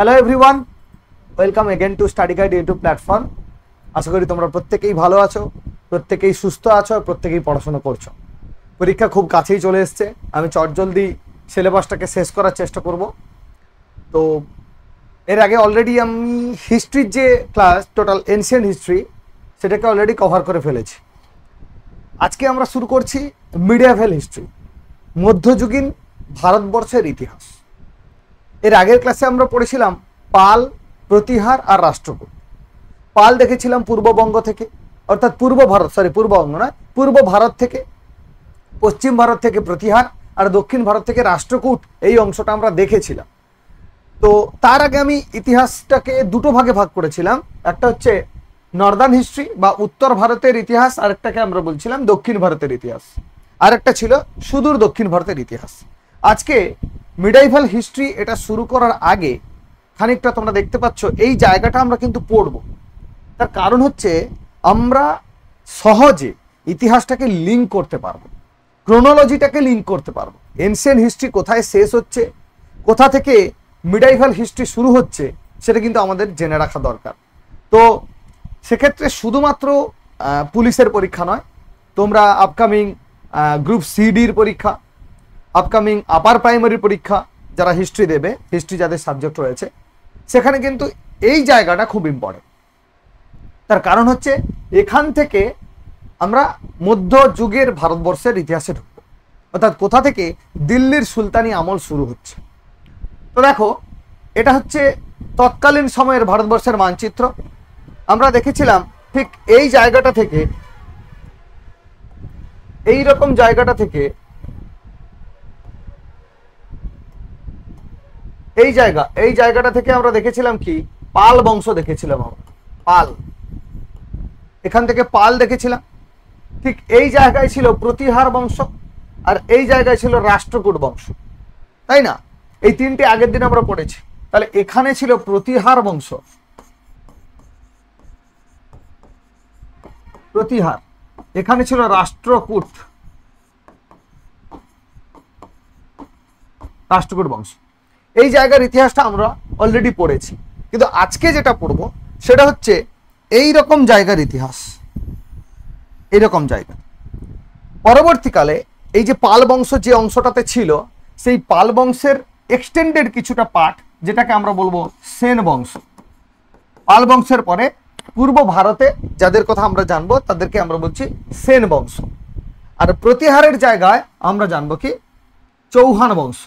Hello everyone, welcome again to study guide YouTube platform. আশা করি তোমরা প্রত্যেকেই ভালো আছো, প্রত্যেকেই সুস্থ আছো, প্রত্যেকেই পড়াশোনা করছো। পরীক্ষা খুব কাছেই চলে এসছে। আমি চটজলদি সিলেবাসটাকে শেষ করার চেষ্টা করব। তো এর আগে অলরেডি আমি হিস্ট্রির যে ক্লাস, টোটাল এনশিয়েন্ট হিস্ট্রি, সেটাকে অলরেডি কভার করে ফেলেছি। আজকে আমরা শুরু করছি মিডিয়াভেল হিস্ট্রি, মধ্যযুগীন ভারতবর্ষের ইতিহাস। এর আগের ক্লাসে আমরা পড়েছিলাম পাল, প্রতিহার আর রাষ্ট্রকূট। পাল দেখেছিলাম পূর্ববঙ্গ থেকে, অর্থাৎ পূর্ববঙ্গ নয়, পূর্ব ভারত থেকে, পশ্চিম ভারত থেকে প্রতিহার, আর দক্ষিণ ভারত থেকে রাষ্ট্রকূট। এই অংশটা আমরা দেখেছিলাম। তো তার আগে আমি ইতিহাসটাকে দুটো ভাগে ভাগ করেছিলাম। একটা হচ্ছে নর্দার্ন হিস্ট্রি বা উত্তর ভারতের ইতিহাস, আরেকটাকে আমরা বলছিলাম দক্ষিণ ভারতের ইতিহাস, আর একটা ছিল সুদূর দক্ষিণ ভারতের ইতিহাস। আজকে মিডাইভাল হিস্ট্রি এটা শুরু করার আগে খানিকটা তোমরা দেখতে পাচ্ছ এই জায়গাটা আমরা কিন্তু পড়ব। তার কারণ হচ্ছে আমরা সহজে ইতিহাসটাকে লিঙ্ক করতে পারবো, ক্রোনোলজিটাকে লিঙ্ক করতে পারবো। এনশিয়েন্ট হিস্ট্রি কোথায় শেষ হচ্ছে, কোথা থেকে মিডাইভাল হিস্ট্রি শুরু হচ্ছে, সেটা কিন্তু আমাদের জেনে রাখা দরকার। তো সেক্ষেত্রে শুধুমাত্র পুলিশের পরীক্ষা নয়, তোমরা আপকামিং গ্রুপ সিডির পরীক্ষা, আপকামিং আপার প্রাইমারি পরীক্ষা যারা হিস্ট্রি দেবে, হিস্ট্রি যাদের সাবজেক্ট রয়েছে, সেখানে কিন্তু এই জায়গাটা খুব ইম্পর্টেন্ট। তার কারণ হচ্ছে এখান থেকে আমরা মধ্যযুগের ভারতবর্ষের ইতিহাসে ঢুকব, অর্থাৎ কোথা থেকে দিল্লির সুলতানি আমল শুরু হচ্ছে। তো দেখো, এটা হচ্ছে তৎকালীন সময়ের ভারতবর্ষের মানচিত্র। আমরা দেখেছিলাম ঠিক এই জায়গাটা থেকে, এই রকম জায়গাটা থেকে, এই জায়গাটা থেকে আমরা দেখেছিলাম কি, পাল বংশ দেখেছিলাম আমরা। পাল, এখান থেকে পাল দেখেছিলাম। ঠিক এই জায়গায় ছিল প্রতিহার বংশ, আর এই জায়গায় ছিল রাষ্ট্রকূট বংশ, তাই না? এই তিনটে আগের দিন আমরা পড়েছি। তাহলে এখানে ছিল প্রতিহার বংশ, প্রতিহার, এখানে ছিল রাষ্ট্রকূট, রাষ্ট্রকূট বংশ। এই জায়গার ইতিহাসটা আমরা অলরেডি পড়েছি, কিন্তু আজকে যেটা পড়বো সেটা হচ্ছে এই রকম জায়গার ইতিহাস। এইরকম জায়গা পরবর্তীকালে এই যে পাল বংশ যে অংশটাতে ছিল, সেই পাল বংশের এক্সটেন্ডেড কিছুটা পার্ট, যেটাকে আমরা বলবো সেন বংশ। পাল বংশের পরে পূর্ব ভারতে যাদের কথা আমরা জানবো তাদেরকে আমরা বলছি সেন বংশ। আর প্রতিহারের জায়গায় আমরা জানবো কি, চৌহান বংশ।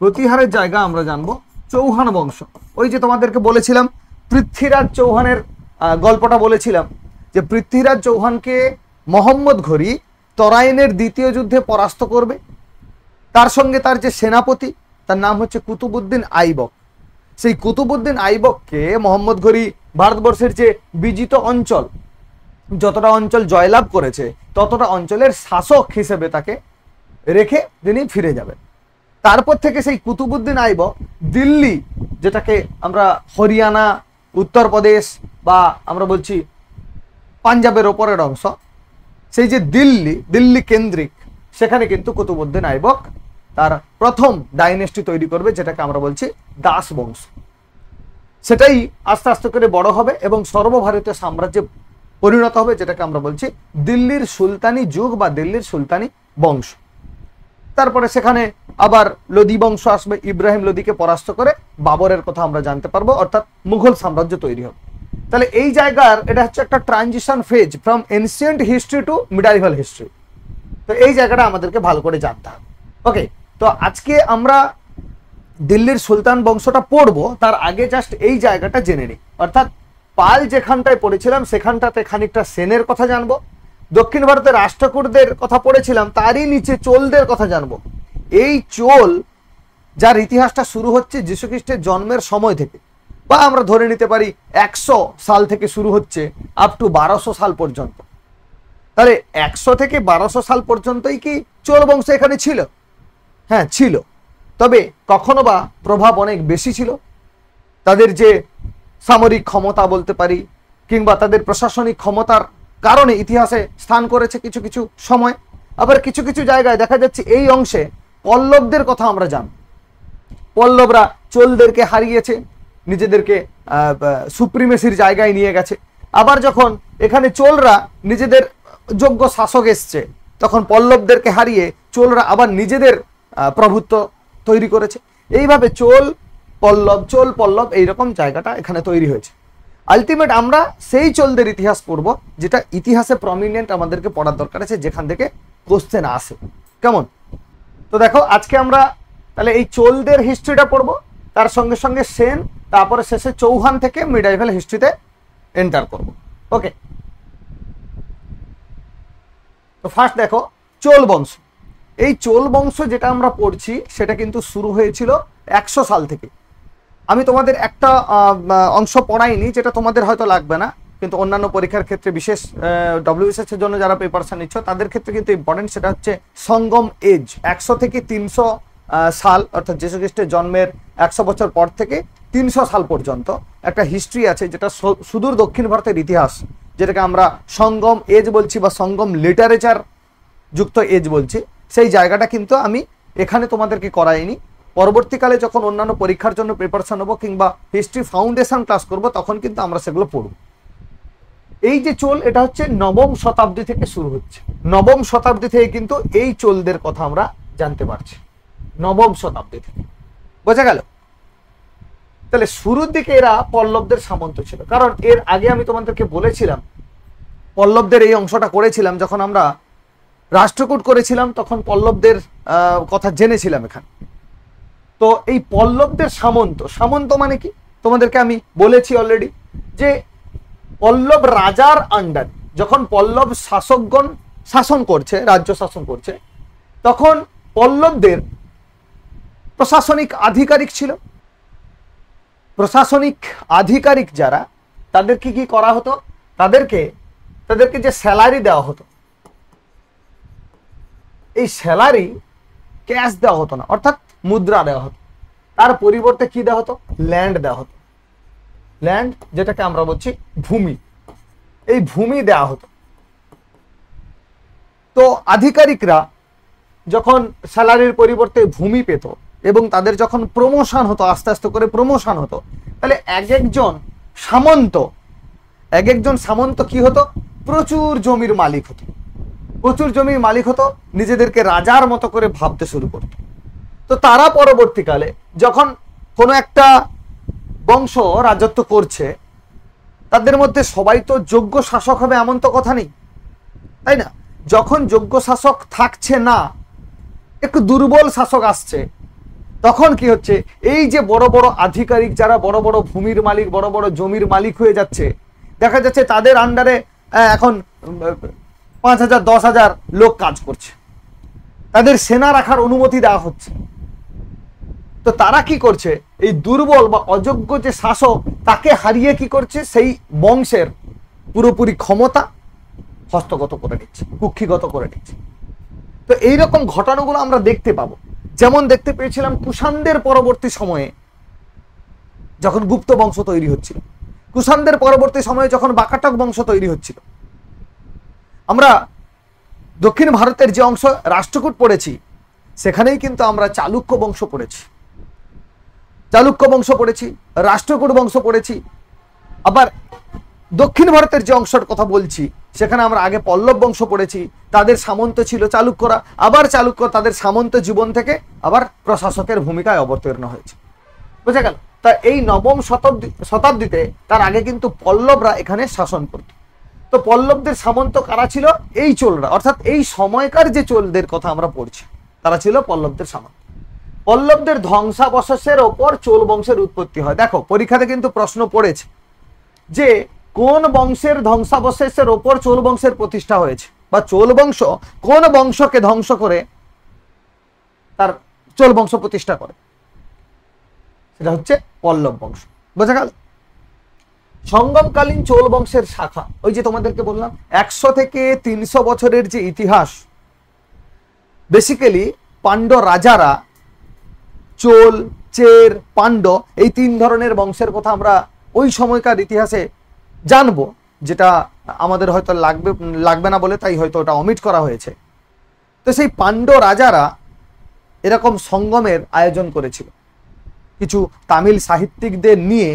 প্রতিহারের জায়গা আমরা জানবো চৌহান বংশ। ওই যে তোমাদেরকে বলেছিলাম পৃথ্বীরাজ চৌহানের গল্পটা বলেছিলাম, যে পৃথ্বীরাজ চৌহানকে মোহাম্মদ ঘুরি তরাইনের দ্বিতীয় যুদ্ধে পরাস্ত করবে। তার সঙ্গে তার যে সেনাপতি, তার নাম হচ্ছে কুতুবউদ্দিন আইবক। সেই কুতুবউদ্দিন আইবককে মোহাম্মদ ঘুরি ভারতবর্ষের যে বিজিত অঞ্চল, যতটা অঞ্চল জয়লাভ করেছে, ততটা অঞ্চলের শাসক হিসেবে তাকে রেখে তিনি ফিরে যাবেন। তারপর থেকে সেই কুতুবউদ্দিন আইবক দিল্লি, যেটাকে আমরা হরিয়ানা, উত্তরপ্রদেশ বা আমরা বলছি পাঞ্জাবের ওপরের অংশ, সেই যে দিল্লি কেন্দ্রিক, সেখানে কিন্তু কুতুবউদ্দিন আইবক তার প্রথম ডাইনেস্টি তৈরি করবে, যেটাকে আমরা বলছি দাস বংশ। সেটাই আস্তে আস্তে করে বড় হবে এবং সর্বভারতীয় সাম্রাজ্যে পরিণত হবে, যেটাকে আমরা বলছি দিল্লির সুলতানি যুগ বা দিল্লির সুলতানি বংশ। তারপরে সেখানে আবার লোদি বংশ আসবে, ইব্রাহিম লোদিকে পরাস্ত করে বাবরের কথা আমরা জানতে পারবো, অর্থাৎ মুঘল সাম্রাজ্য তৈরি হবে। তাহলে এই জায়গার এটা হচ্ছে একটা transition phase from ancient history to medieval history. তো এই জায়গাটা আমাদেরকে ভালো করে জানতে হবে। ওকে, তো আজকে আমরা দিল্লির সুলতান বংশটা পড়বো, তার আগে জাস্ট এই জায়গাটা জেনে নিই। অর্থাৎ পাল যেখানটায় পড়েছিলাম সেখানটাতে খানিকটা সেনের কথা জানবো, দক্ষিণ ভারতের রাষ্ট্রকূটদের কথা পড়েছিলাম, তারই নিচে চোলদের কথা জানবো। এই চোল যার ইতিহাসটা শুরু হচ্ছে যীশুখ্রিস্টের জন্মের সময় থেকে, বা আমরা ধরে নিতে পারি 100 সাল থেকে শুরু হচ্ছে আপ টু 1200 সাল পর্যন্ত। তাহলে 100 থেকে 1200 সাল পর্যন্তই কি চোল বংশ এখানে ছিল? হ্যাঁ ছিল, তবে কখনো বা প্রভাব অনেক বেশি ছিল। তাদের যে সামরিক ক্ষমতা বলতে পারি, কিংবা তাদের প্রশাসনিক ক্ষমতার কারণে ইতিহাসে স্থান করেছে কিছু কিছু সময়। আবার কিছু কিছু জায়গায় দেখা যাচ্ছে এই অংশে পল্লবদের কথা আমরা জানি। পল্লবরা চোলদেরকে হারিয়েছে, নিজেদেরকে সুপ্রিমেসির জায়গায় নিয়ে গেছে। আবার যখন এখানে চোলরা নিজেদের যোগ্য শাসক এসছে, তখন পল্লবদেরকে হারিয়ে চোলরা আবার নিজেদের প্রভুত্ব তৈরি করেছে। এইভাবে চোল পল্লব এইরকম জায়গাটা এখানে তৈরি হয়েছে। আলটিমেট আমরা সেই চোলদের ইতিহাস পড়ব যেটা ইতিহাসে প্রমিনেন্ট আমাদেরকে পড়ার দরকার আছে, যেখান থেকে কোশ্চেন আসে। কেমন? তো দেখো আজকে আমরা তাহলে এই চোলদের হিস্ট্রিটা পড়বো, তার সঙ্গে সঙ্গে সেন, তারপরে শেষে চৌহান থেকে মিডাইভাল হিস্ট্রিতে এন্টার করব। ওকে, তো ফার্স্ট দেখো চোল বংশ। এই চোল বংশ যেটা আমরা পড়ছি সেটা কিন্তু শুরু হয়েছিল 100 সাল থেকে। আমি তোমাদের একটা অংশ পড়াইনি, যেটা তোমাদের হয়তো লাগবে না, কিন্তু অন্যান্য পরীক্ষার ক্ষেত্রে, বিশেষ ডব্লিউবিসিএস এর জন্য যারা প্রিপারেশন নিচ্ছ তাদের ক্ষেত্রে কিন্তু ইম্পর্টেন্ট। সেটা হচ্ছে সঙ্গম এজ। 100 থেকে 300 সাল, অর্থাৎ যীশু খ্রিস্টের জন্মের 100 বছর পর থেকে 300 সাল পর্যন্ত একটা হিস্ট্রি আছে, যেটা সুদূর দক্ষিণ ভারতের ইতিহাস, যেটাকে আমরা সঙ্গম এজ বলছি বা সঙ্গম লিটারেচার যুক্ত এজ বলছি। সেই জায়গাটা কিন্তু আমি এখানে তোমাদেরকে করাইনি। পরবর্তীকালে যখন অন্যান্য পরীক্ষার জন্য প্রিপারেশন নেবো কিংবা হিস্ট্রি ফাউন্ডেশন ক্লাস করব, তখন কিন্তু আমরা সেগুলো পড়ব। এই যে চোল, এটা হচ্ছে নবম শতাব্দী থেকে শুরু হচ্ছে। নবম শতাব্দী থেকে কিন্তু এই চোলদের কথা আমরা জানতে পারছি, নবম শতাব্দী থেকে। বোঝা গেল? তাহলে শুরুর দিকে এরা পল্লবদের সামন্ত ছিল, কারণ এর আগে আমি তোমাদেরকে বলেছিলাম, পল্লবদের এই অংশটা করেছিলাম যখন আমরা রাষ্ট্রকূট করেছিলাম, তখন পল্লবদের কথা জেনেছিলাম এখানে। তো এই পল্লবদের সামন্ত মানে কি তোমাদেরকে আমি বলেছি অলরেডি, যে পল্লব রাজার আন্ডার, যখন পল্লব শাসকগণ শাসন করছে, রাজ্য শাসন করছে, তখন পল্লবদের প্রশাসনিক আধিকারিক ছিল। প্রশাসনিক আধিকারিক যারা, তাদেরকে কি করা হতো, তাদেরকে যে স্যালারি দেওয়া হতো, এই স্যালারি ক্যাশ দেওয়া হতো না, অর্থাৎ মুদ্রা দেওয়া হতো। তার পরিবর্তে কি দেওয়া হতো? ল্যান্ড দেওয়া হতো। ল্যান্ড, যেটাকে আমরা বলছি ভূমি, এই ভূমি দেওয়া হতো। তো আধিকারিকরা যখন স্যালারির পরিবর্তে ভূমি পেত এবং তাদের যখন প্রমোশন হতো, আস্তে আস্তে করে প্রমোশন হতো, তাহলে এক একজন সামন্ত কি হতো? প্রচুর জমির মালিক হতো। প্রচুর জমির মালিক হতো, নিজেদেরকে রাজার মতো করে ভাবতে শুরু করত। তো তারা পরবর্তীকালে যখন কোনো একটা বংশ রাজত্ব করছে, তাদের মধ্যে সবাই তো যোগ্য শাসক হবে এমন তো কথা নেই, তাই না? যখন যোগ্য শাসক থাকছে না, একটু দুর্বল শাসক আসছে, তখন কি হচ্ছে? এই যে বড় বড় আধিকারিক যারা বড় বড় ভূমির মালিক, বড় বড় জমির মালিক হয়ে যাচ্ছে, দেখা যাচ্ছে তাদের আন্ডারে এখন 5,000 10,000 লোক কাজ করছে, তাদের সেনা রাখার অনুমতি দেওয়া হচ্ছে। তো তারা কি করছে? এই দুর্বল বা অযোগ্য যে শাসক, তাকে হারিয়ে কি করছে? সেই বংশের পুরোপুরি ক্ষমতা হস্তগত করে নিচ্ছে, কুক্ষিগত করে নিচ্ছে। তো এইরকম ঘটনাগুলো আমরা দেখতে পাবো। যেমন দেখতে পেয়েছিলাম কুষাণদের পরবর্তী সময়ে যখন গুপ্ত বংশ তৈরি হচ্ছিল, কুষাণদের পরবর্তী সময়ে যখন বাকাটক বংশ তৈরি হচ্ছিল। আমরা দক্ষিণ ভারতের যে অংশ রাষ্ট্রকূট পড়েছি, সেখানেই কিন্তু আমরা চালুক্য বংশ পড়েছি, রাষ্ট্রকূট বংশ পড়েছি। আবার দক্ষিণ ভারতের যে অংশের কথা বলছি, সেখানে আমরা আগে পল্লব বংশ পড়েছি, তাদের সামন্ত ছিল চালুক্যরা। আবার চালুক্য তাদের সামন্ত জীবন থেকে আবার প্রশাসকের ভূমিকায় অবতীর্ণ হয়েছে। বুঝা গেল? তা এই নবম শতাব্দীতে, তার আগে কিন্তু পল্লবরা এখানে শাসন করত। তো পল্লবদের সামন্ত কারা ছিল? এই চোলরা, অর্থাৎ এই সময়কার যে চোলদের কথা আমরা পড়ছি, তারা ছিল পল্লবদের সামন্ত। পল্লবদের ধ্বংসাবশেষের ওপর চোল বংশের উৎপত্তি হয়। দেখো পরীক্ষাতে কিন্তু প্রশ্ন পড়েছে যে কোন বংশের ধ্বংসাবশেষের ওপর চোল বংশের প্রতিষ্ঠা হয়েছে, বা চোল বংশ কোন বংশকে ধ্বংস করে তার চোল বংশ প্রতিষ্ঠা করে। সেটা হচ্ছে পল্লব বংশ। বোঝা গেল? সঙ্গমকালীন চোল বংশের শাখা, ওই যে তোমাদেরকে বললাম 100 থেকে 300 বছরের যে ইতিহাস, বেসিক্যালি পাণ্ড রাজারা, চোল, চের, পাণ্ড, এই 3 ধরনের বংশের কথা আমরা ওই সময়কার ইতিহাসে জানবো, যেটা আমাদের হয়তো লাগবে না বলে তাই হয়তো ওটা অমিট করা হয়েছে। তো সেই পাণ্ড রাজারা এরকম সঙ্গমের আয়োজন করেছিল। কিছু তামিল সাহিত্যিকদের নিয়ে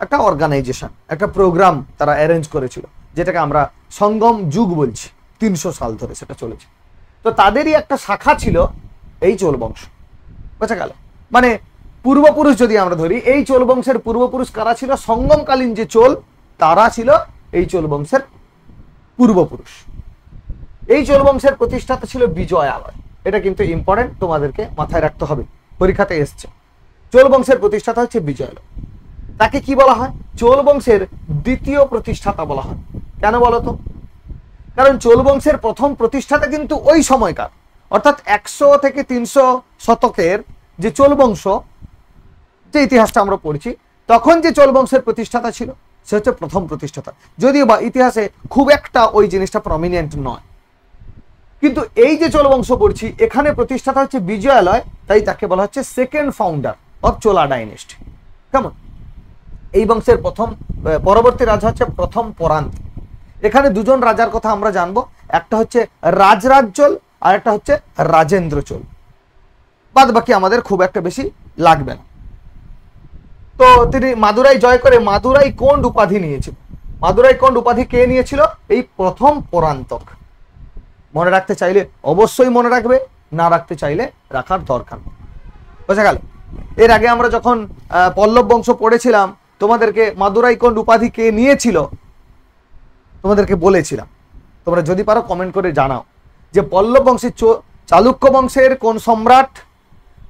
একটা অর্গানাইজেশন, একটা প্রোগ্রাম তারা অ্যারেঞ্জ করেছিল, যেটাকে আমরা সঙ্গম যুগ বলছি। 300 সাল ধরে সেটা চলেছে। তো তাদেরই একটা শাখা ছিল এই চোল বংশ, বোঝা গেল? মানে পূর্বপুরুষ যদি আমরা ধরি, এই চোল বংশের পূর্বপুরুষ কারা ছিল? সঙ্গমকালীন যে চোল, তারা ছিল এই চোল বংশের পূর্বপুরুষ। এই চোল বংশের প্রতিষ্ঠাতা ছিল বিজয়ালয়। এটা কিন্তু ইম্পর্টেন্ট, তোমাদেরকে মাথায় রাখতে হবে, পরীক্ষাতে এসছে। চোল বংশের প্রতিষ্ঠাতা হচ্ছে বিজয়ালয়। তাকে কি বলা হয়? চোল বংশের দ্বিতীয় প্রতিষ্ঠাতা বলা হয়। কেন বলতো? কারণ চোল বংশের প্রথম প্রতিষ্ঠাতা কিন্তু ওই সময়কার, অর্থাৎ 100 থেকে 300 শতকের যে চোল বংশ, যে ইতিহাসটা আমরা পড়ছি, তখন যে চোল বংশের প্রতিষ্ঠাতা ছিল সে হচ্ছে প্রথম প্রতিষ্ঠাতা। যদিও বা ইতিহাসে খুব একটা ওই জিনিসটা প্রমিনেন্ট নয়, কিন্তু এই যে চোল বংশ পড়ছি, এখানে প্রতিষ্ঠাতা হচ্ছে বিজয়ালয়, তাই তাকে বলা হচ্ছে second founder of Chola dynasty. কেমন? এই বংশের পরবর্তী রাজা হচ্ছে প্রথম পরান্ত। এখানে দুজন রাজার কথা আমরা জানবো, একটা হচ্ছে রাজরাজ চোল আর একটা হচ্ছে রাজেন্দ্র চোল। বাদ বাকি আমাদের খুব একটা বেশি লাগবে না। তো তিনি মাদুরাই জয় করে মাদুরাই কোন্ড উপাধি নিয়েছিল। মাদুরাই কোন্ড উপাধি কে নিয়েছিল? এই প্রথম পরান্তক। মনে রাখতে চাইলে অবশ্যই মনে রাখবে, না রাখতে চাইলে রাখার দরকার নেই। বোঝা গেল? এর আগে আমরা যখন পল্লব বংশ পড়েছিলাম, তোমাদেরকে মাদুরাই কোন্ড উপাধি কে নিয়েছিল তোমাদেরকে বলেছিলাম। তোমরা যদি পারো কমেন্ট করে জানাও যে পল্লব বংশের চালুক্য বংশের কোন সম্রাট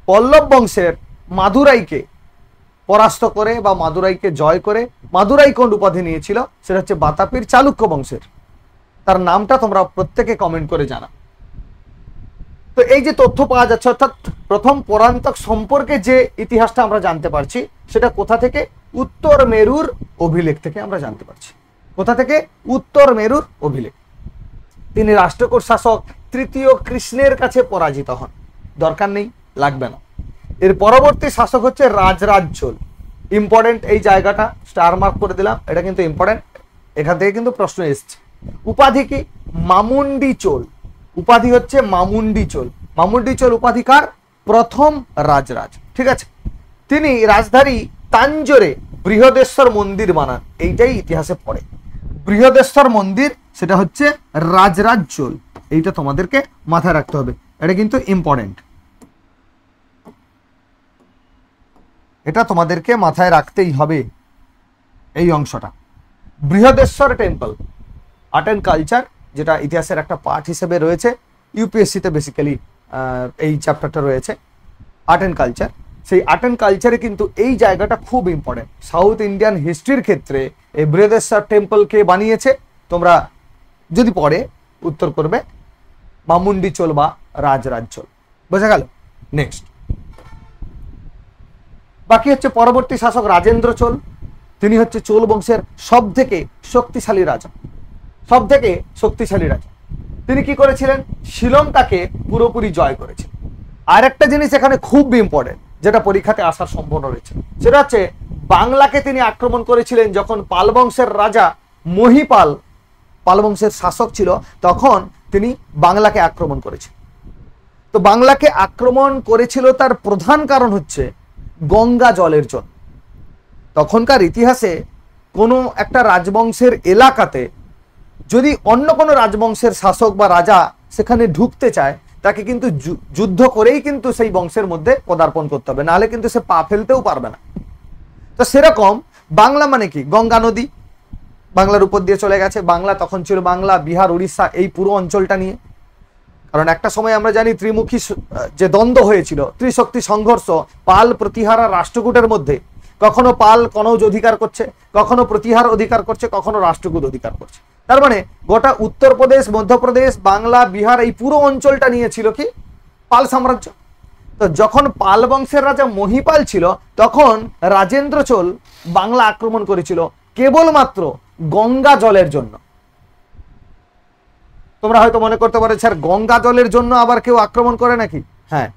পল্লব বংশের মাদুরাইকে পরাস্ত করে বা মাদুরাইকে জয় করে মাদুরাই কোন্ড উপাধি নিয়েছিল? সেটা হচ্ছে বাতাপির চালুক্য বংশের। তার নামটা তোমরা প্রত্যেকে কমেন্ট করে জানাও। তো এই যে তথ্য পাওয়া যাচ্ছে, অর্থাৎ প্রথম পরান্তক সম্পর্কে যে ইতিহাসটা আমরা জানতে পারছি, সেটা কোথা থেকে? উত্তর মেরুর অভিলেখ থেকে আমরা জানতে পারছি। কোথা থেকে? উত্তর মেরুর অভিলেখ। তিনি রাষ্ট্রকূট শাসক তৃতীয় কৃষ্ণের কাছে পরাজিত হন। দরকার নেই, লাগবে না। এর পরবর্তী শাসক হচ্ছে রাজরাজ চোল। ইম্পর্টেন্ট এই জায়গাটা, স্টার মার্ক করে দিলাম, এটা কিন্তু ইম্পর্টেন্ট, এখান থেকে কিন্তু প্রশ্ন এসছে। উপাধি কি? মামুন্ডি চোল। উপাধি হচ্ছে মামুন্ডি চোল। মামুন্ডি চোল উপাধিকার প্রথম রাজরাজ, ঠিক আছে? তিনি রাজধানী তাঞ্জোরে বৃহদেশ্বর মন্দির বানান। এইটাই ইতিহাসে পড়ে, বৃহদেশ্বর মন্দির, সেটা হচ্ছে রাজরাজ চোল। এইটা তোমাদেরকে মাথায় রাখতে হবে, এটা কিন্তু ইম্পর্টেন্ট, এটা তোমাদেরকে মাথায় রাখতেই হবে এই অংশটা। Brihadeshwar temple, art and culture, যেটা ইতিহাসের একটা পার্ট হিসেবে রয়েছে, ইউপিএসসিতে বেসিক্যালি এই চ্যাপ্টারটা রয়েছে, আর্ট অ্যান্ড কালচার। সেই আর্ট অ্যান্ড কালচারে কিন্তু এই জায়গাটা খুব ইম্পর্টেন্ট। সাউথ ইন্ডিয়ান হিস্ট্রির ক্ষেত্রে এই বৃহদেশ্বর টেম্পলকে বানিয়েছে, তোমরা যদি পড়ে উত্তর করবে মামুন্ডি চোল বা রাজরাজ চোল। বোঝা গেল? নেক্সট বাকি হচ্ছে পরবর্তী শাসক রাজেন্দ্র চোল। তিনি হচ্ছে চোল বংশের সব থেকে শক্তিশালী রাজা, সব থেকে শক্তিশালী রাজা। তিনি কি করেছিলেন? শ্রীলঙ্কাকে পুরোপুরি জয় করেছিলেন। আর একটা জিনিস এখানে খুব ইম্পর্টেন্ট, যেটা পরীক্ষাতে আসার সম্ভাবনা রয়েছে, সেটা হচ্ছে বাংলাকে তিনি আক্রমণ করেছিলেন যখন পাল বংশের রাজা মহিপাল পাল বংশের শাসক ছিল, তখন তিনি বাংলাকে আক্রমণ করেছিলেন। তো বাংলাকে আক্রমণ করেছিল তার প্রধান কারণ হচ্ছে গঙ্গা জলের জন্য। তখনকার ইতিহাসে কোনো একটা রাজবংশের এলাকাতে যদি অন্য কোনো রাজবংশের শাসক বা রাজা সেখানে ঢুকতে চায়, তাকে কিন্তু যুদ্ধ করেই কিন্তু সেই বংশের মধ্যে পদার্পণ করতে হবে, নাহলে কিন্তু সে পা ফেলতেও পারবে না। তো সেরকম বাংলা মানে কি? গঙ্গা নদী বাংলার উপর দিয়ে চলে গেছে। বাংলা তখন ছিল বাংলা, বিহার, উড়িষ্যা, এই পুরো অঞ্চলটা নিয়ে। কারণ একটা সময় আমরা জানি ত্রিমুখী যে দ্বন্দ্ব হয়েছিল, ত্রিশক্তি সংঘর্ষ পাল, প্রতিহার আর রাষ্ট্রকূটের মধ্যে। কখনো পাল কনৌজ অধিকার করছে, কখনো প্রতিহার অধিকার করছে, কখনো রাষ্ট্রকূট অধিকার করছে। তার মানে গোটা উত্তরপ্রদেশ, মধ্যপ্রদেশ, বাংলা, বিহার, এই পুরো অঞ্চলটা নিয়েছিল কি? পাল সাম্রাজ্য। তো যখন পাল বংশের রাজা মহিপাল ছিল, তখন রাজেন্দ্র চোল বাংলা আক্রমণ করেছিল কেবলমাত্র গঙ্গা জলের জন্য। তোমরা হয়তো মনে করতে পারো, স্যার গঙ্গা জলের জন্য আবার কেউ আক্রমণ করে নাকি? হ্যাঁ,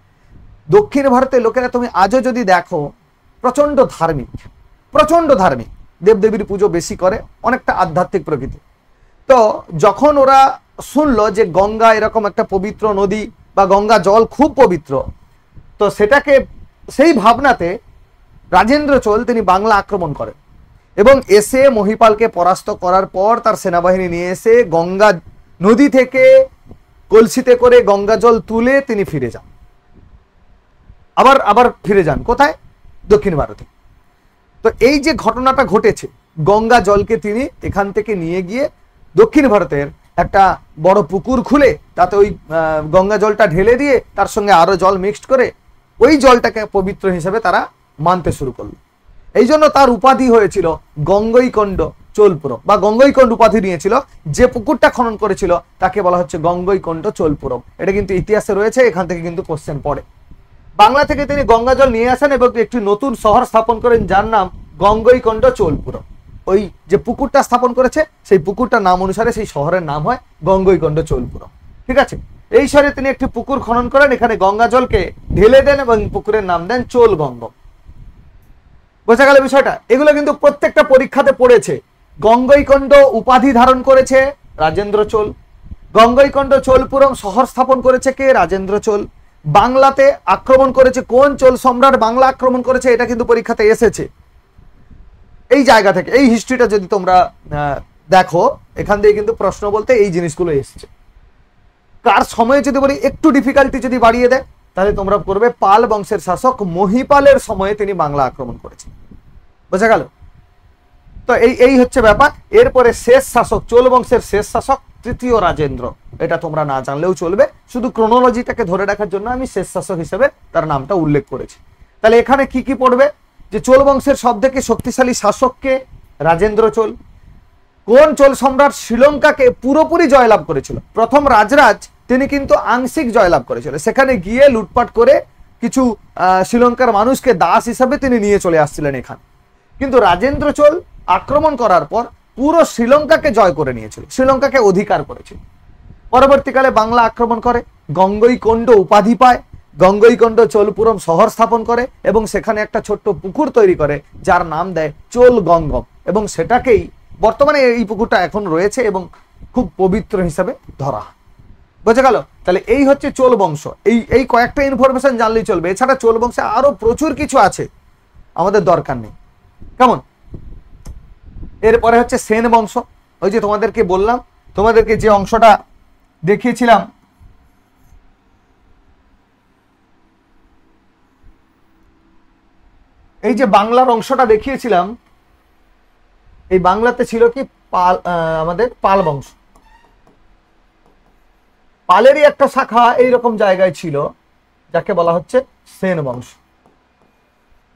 দক্ষিণ ভারতের লোকেরা তুমি আজও যদি দেখো, প্রচন্ড ধার্মিক, প্রচন্ড ধার্মিক, দেবদেবীর পুজো বেশি করে, অনেকটা আধ্যাত্মিক প্রকৃতি। তো যখন ওরা শুনলো যে গঙ্গা এরকম একটা পবিত্র নদী বা গঙ্গা জল খুব পবিত্র, তো সেটাকে সেই ভাবনাতে রাজেন্দ্র চোল তিনি বাংলা আক্রমণ করেন এবং এসে মহিপালকে পরাস্ত করার পর তার সেনাবাহিনী নিয়ে এসে গঙ্গা নদী থেকে কলসিতে করে গঙ্গা জল তুলে তিনি ফিরে যান। আবার ফিরে যান কোথায়? দক্ষিণ ভারতে। তো এই যে ঘটনাটা ঘটেছে, গঙ্গা জলকে তিনি এখান থেকে নিয়ে গিয়ে দক্ষিণ ভারতের একটা বড় পুকুর খুলে তাতে ওই গঙ্গা জলটা ঢেলে দিয়ে তার সঙ্গে আরো জল মিক্সড করে ওই জলটাকে পবিত্র হিসেবে তারা মানতে শুরু করলো। এই জন্য তার উপাধি হয়েছিল গঙ্গৈকণ্ড চোলপুরম, বা গঙ্গৈকণ্ড উপাধি নিয়েছিল। যে পুকুরটা খনন করেছিল তাকে বলা হচ্ছে গঙ্গৈকণ্ড চোলপুরম। এটা কিন্তু ইতিহাসে রয়েছে, এখান থেকে কিন্তু কোশ্চেন পড়ে। বাংলা থেকে তিনি গঙ্গা জল নিয়ে আসেন এবং একটি নতুন শহর স্থাপন করেন যার নাম গঙ্গৈকণ্ড চোলপুরম। ওই যে পুকুরটা স্থাপন করেছে সেই পুকুরটার নাম অনুসারে সেই শহরের নাম হয় গঙ্গৈকণ্ড চোলপুরম। ঠিক আছে, এই শহরে তিনি একটি পুকুর খনন করেন, এখানে গঙ্গা জলকে ঢেলে দেন এবং পুকুরের নাম দেন চোল গঙ্গম। বোঝা গেল বিষয়টা? এগুলো কিন্তু প্রত্যেকটা পরীক্ষাতে পড়েছে। গঙ্গৈকণ্ড উপাধি ধারণ করেছে রাজেন্দ্র চোল। গঙ্গৈকণ্ড চোলপুরম শহর স্থাপন করেছে কে? রাজেন্দ্র চোল। বাংলাতে আক্রমণ করেছে কোন চোল সম্রাট? বাংলা আক্রমণ করেছে, এটা কিন্তু পরীক্ষাতে এসেছে। এই জায়গা থেকে এই হিস্ট্রিটা যদি তোমরা দেখো, এখান থেকে কিন্তু প্রশ্ন বলতে এই জিনিসগুলো এসছে। কার সময়ে যদি বলি একটু ডিফিকাল্টি যদি বাড়িয়ে দেয় তাহলে তোমরা করবে পাল বংশের শাসক মহিপালের সময়ে তিনি বাংলা আক্রমণ করেছেন। বোঝা গেল? তো এই হচ্ছে ব্যাপার। এরপরে শেষ শাসক, চোল বংশের শেষ শাসক তৃতীয় রাজেন্দ্র। এটা তোমরা না জানলেও চলবে, শুধু ক্রোনোলজিটাকে ধরে রাখার জন্য আমি শেষ শাসক হিসেবে তার নামটা উল্লেখ করেছি। তাহলে এখানে কি কি পড়বে? যে চোল বংশের সব থেকে শক্তিশালী শাসককে? রাজেন্দ্র চোল। কোন চোল সম্রাট শ্রীলঙ্কাকে পুরোপুরি জয়লাভ করেছিল? প্রথম রাজরাজ তিনি কিন্তু আংশিক জয়লাভ করেছিল, সেখানে গিয়ে লুটপাট করে কিছু শ্রীলঙ্কার মানুষকে দাস হিসাবে তিনি নিয়ে চলে আসছিলেন এখানে। কিন্তু রাজেন্দ্র চোল আক্রমণ করার পর পুরো শ্রীলঙ্কাকে জয় করে নিয়েছিল, শ্রীলঙ্কাকে অধিকার করেছিল। পরবর্তীকালে বাংলা আক্রমণ করে, গঙ্গৈকণ্ড উপাধি পায়, গঙ্গৈকণ্ড চোলপুরম শহর স্থাপন করে এবং সেখানে একটা ছোট্ট পুকুর তৈরি করে যার নাম দেয় চোল গঙ্গম, এবং সেটাকেই বর্তমানে এই পুকুরটা এখন রয়েছে এবং খুব পবিত্র হিসাবে ধরা। বোঝা গেল? তাহলে এই হচ্ছে চোল বংশ। এই কয়েকটা ইনফরমেশন জানলেই চলবে, এছাড়া চোল বংশে আরো প্রচুর কিছু আছে, আমাদের দরকার নেই। কেমন? এরপরে হচ্ছে সেন বংশ। ওই যে তোমাদেরকে বললাম, তোমাদেরকে যে অংশটা দেখিয়েছিলাম, এই যে বাংলার অংশটা দেখিয়েছিলাম, এই বাংলাতে ছিল কি পাল, আমাদের পাল বংশ। পালেরই একটা শাখা এইরকম জায়গায় ছিল যাকে বলা হচ্ছে সেন বংশ।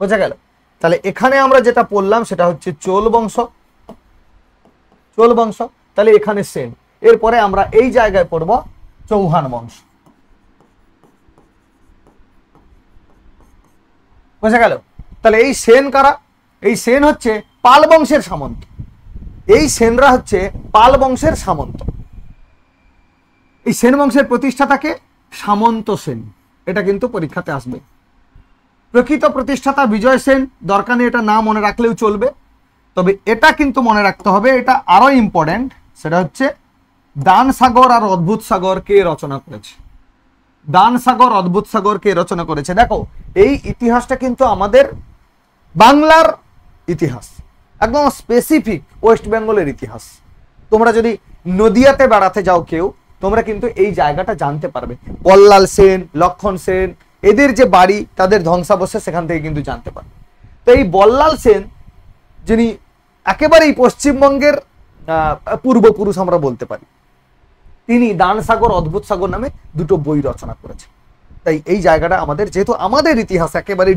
বোঝা গেল? তাহলে এখানে আমরা যেটা পড়লাম সেটা হচ্ছে চোল বংশ, চোল বংশ। তাহলে এখানে সেন। এরপরে আমরা এই জায়গায় পড়ব চৌহান বংশ। বোঝা গেল? তাহলে এই সেন কারা? এই সেন হচ্ছে পাল বংশের সামন্ত। এই সেনরা হচ্ছে পাল বংশের সামন্ত। এই সেন বংশের প্রতিষ্ঠাতাকে সামন্ত সেন, এটা কিন্তু পরীক্ষাতে আসবে। প্রকৃত প্রতিষ্ঠাতা বিজয় সেন, দরকার নেই এটা না মনে রাখলেও চলবে, তবে এটা কিন্তু মনে রাখতে হবে, এটা আরো ইম্পর্টেন্ট। সেটা হচ্ছে দান সাগর আর অদ্ভুত সাগর কে রচনা করেছে? দান সাগর অদ্ভুত সাগর কে রচনা করেছে? দেখো এই ইতিহাসটা কিন্তু আমাদের বাংলার ইতিহাস, একদম স্পেসিফিক ওয়েস্ট বেঙ্গলের ইতিহাস। তোমরা যদি নদিয়াতে বেড়াতে যাও কেউ, তোমরা কিন্তু এই জায়গাটা জানতে পারবে। বল্লাল সেন, লক্ষণ সেন, এদের যে বাড়ি, তাদের ধ্বংসাবশেষ সেখান থেকে কিন্তু জানতে পারবে। তো এই বল্লাল সেন যিনি একেবারেই পশ্চিমবঙ্গের পূর্বপুরুষ আমরা বলতে পারি, তিনি দান সাগর অদ্ভুত সাগর নামে দুটো বই রচনা করেছেন। তাই এই জায়গাটা আমাদের, যেহেতু আমাদের ইতিহাস একেবারে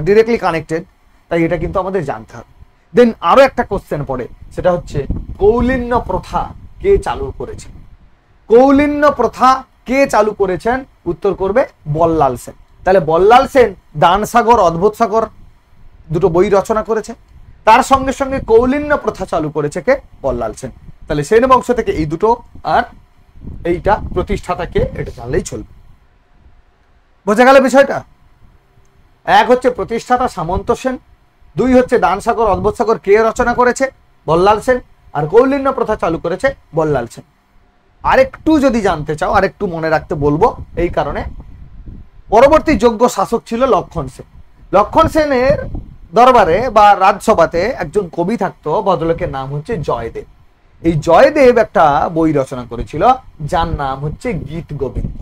ডিরেক্টলি কানেক্টেড, তাই এটা কিন্তু আমাদের জানতে হবে। দেন আরো একটা কোশ্চেন পড়ে, সেটা হচ্ছে কৌলিন্য প্রথা কে চালু করেছেন? কৌলিন্য প্রথা কে চালু করেছেন? উত্তর করবে বল্লাল সেন। তাহলে বল্লাল সেন দান সাগর অদ্ভুত সাগর দুটো বই রচনা করেছে, তার সঙ্গে সঙ্গে কৌলিন্য প্রথা চালু করেছে কে? বল্লাল সেন। তাহলে সেন বংশ থেকে এই দুটো, আর এইটা প্রতিষ্ঠাতা কে, এটা জানলেই চলবে। বোঝা গেল বিষয়টা? এক হচ্ছে প্রতিষ্ঠাতা সামন্ত সেন, দুই হচ্ছে দান সাগর অদ্ভুত সাগর কে রচনা করেছে? বল্লাল সেন, আর কৌলিন্য প্রথা চালু করেছে বল্লাল সেন। আরেকটু যদি জানতে চাও, আরেকটু মনে রাখতে বলবো, এই কারণে পরবর্তী যোগ্য শাসক ছিল লক্ষণ সেন। লক্ষণ সেনের দরবারে বা রাজসভাতে একজন কবি থাকতো, ভদ্রলোকের নাম হচ্ছে জয়দেব। এই জয়দেব একটা বই রচনা করেছিল যার নাম হচ্ছে গীত গোবিন্দ।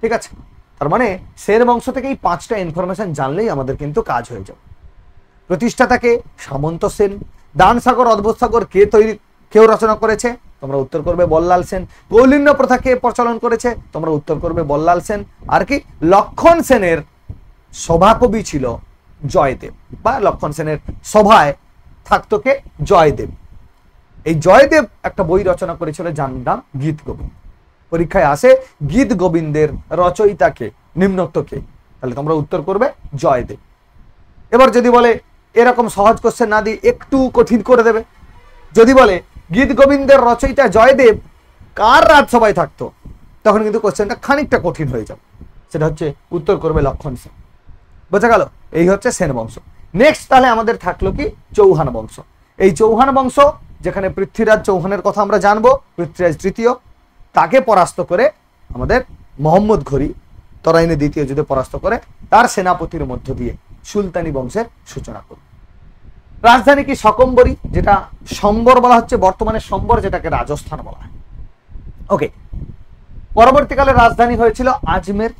ঠিক আছে, তার মানে সেন বংশ থেকে এই 5টা ইনফরমেশন জানলেই আমাদের কিন্তু কাজ হয়ে যাবে। প্রতিষ্ঠাতাকে সামন্ত সেন। দান সাগর অদ্ভুত সাগর কেউ রচনা করেছে? তোমরা উত্তর করবে বল্লাল সেন। কৌলিন্য প্রথা কে প্রচলন করেছে? তোমরা উত্তর করবে বল্লাল সেন। আর কি লক্ষণ সেনের সভাকবি ছিল জয়দেব, বা লক্ষণ সেনের সভায় থাকতো কে? জয়দেব। এই জয়দেব একটা বই রচনা করেছিল যার নাম গীত গোবিন্দ। পরীক্ষায় আসে গীত গোবিন্দের রচয়িতাকে, নিম্নোক্তকে, তাহলে তোমরা উত্তর করবে জয়দেব। এবার যদি বলে এরকম সহজ কোশ্চেন না দিয়ে একটু কঠিন করে দেবে, যদি বলে গীত গোবিন্দের রচয়িতা জয়দেব কার রাজসভায় থাকতো, তখন কিন্তু কোশ্চেনটা খানিকটা কঠিন হয়ে যাবে। সেটা হচ্ছে উত্তর করবে লক্ষণ সেন। বোঝা গেল? এই হচ্ছে সেন বংশ। নেক্সট তাহলে আমাদের থাকলো কি? চৌহান বংশ। এই চৌহান বংশ, যেখানে পৃথ্বীরাজ চৌহানের কথা আমরা জানবো, পৃথ্বীরাজ তৃতীয়, তাকে পরাস্ত করে আমাদের মোহাম্মদ ঘুরি তরাইনে দ্বিতীয় যুদ্ধে পরাস্ত করে তার সেনাপতির মধ্য দিয়ে সুলতানি বংশের সূচনা করল। রাজধানী কি? সকম্বরী, যেটা সম্বর বলা হচ্ছে বর্তমানে, সম্বর যেটাকে রাজস্থান বলা হয়। ওকে, পরবর্তীকালে রাজধানী হয়েছিল আজমের।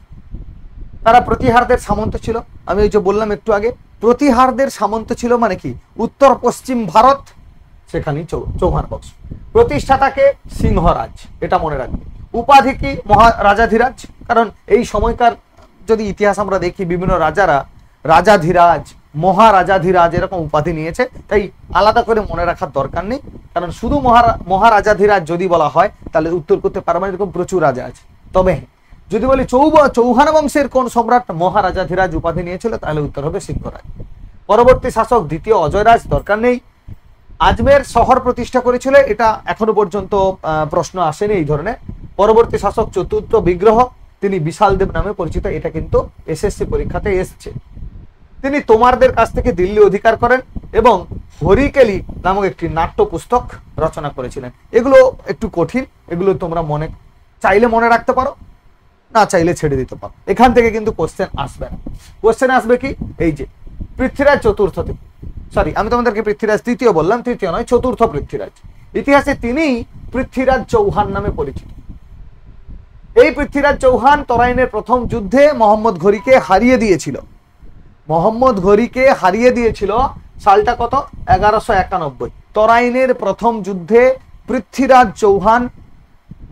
তারা প্রতিহারদের সামন্ত ছিল। আমি ওই যে বললাম একটু আগে, প্রতিহারদের সামন্ত ছিল মানে কি? উত্তর পশ্চিম ভারত, সেখানেই চৌহান বংশ। প্রতিষ্ঠাতাকে সিংহরাজ, এটা মনে রাখবে। উপাধি কি? মহারাজাধিরাজ। কারণ এই সময়কার যদি ইতিহাস আমরা দেখি, বিভিন্ন রাজারা রাজাধিরাজ, মহারাজাধিরাজ এরকম উপাধি নিয়েছে, তাই আলাদা করে মনে রাখার দরকার নেই। কারণ শুধু মহারাজাধিরাজ যদি বলা হয় তাহলে উত্তর করতে পারবে না, এরকম প্রচুর রাজা আছে। তবে যদি বলি চৌহান বংশের কোন সম্রাট মহারাজাধিরাজ উপাধি নিয়েছিল, তাহলে উত্তর হবে সিংহরাজ। পরবর্তী শাসক দ্বিতীয় অজয়রাজ, দরকার নেই। আজমের শহর প্রতিষ্ঠা করেছিল, এটা এখনো পর্যন্ত প্রশ্ন আসেনি এই ধরনের। পরবর্তী শাসক চতুর্থ বিগ্রহ, তিনি বিশালদেব নামে পরিচিত, এটা কিন্তু এসএসসি পরীক্ষাতে এসছে। তিনি তোমারদের কাছ থেকে দিল্লি অধিকার করেন এবং হরিকেলি নামক একটি নাট্য পুস্তক রচনা করেছিলেন। এগুলো একটু কঠিন, এগুলো তোমরা চাইলে মনে রাখতে পারো, না চাইলে ছেড়ে দিতে পারো। এখান থেকে কিন্তু কোশ্চেন আসবে না। কোশ্চেন আসবে কি? এই যে পৃথ্বীরাজ চতুর্থ, সরি আমি তোমাদেরকে পৃথ্বীরাজ তৃতীয় বললাম, তৃতীয় নয়, চতুর্থ পৃথ্বীরাজ। ইতিহাসে তিনি পৃথ্বীরাজ চৌহান নামে পরিচিত। এই পৃথ্বীরাজ চৌহান তরাইনের প্রথম যুদ্ধে মোহাম্মদ ঘুরিকে হারিয়ে দিয়েছিল। মোহাম্মদ ঘুরিকে হারিয়ে দিয়েছিল সালটা কত? 1191। তরাইনের প্রথম যুদ্ধে পৃথ্বীরাজ চৌহান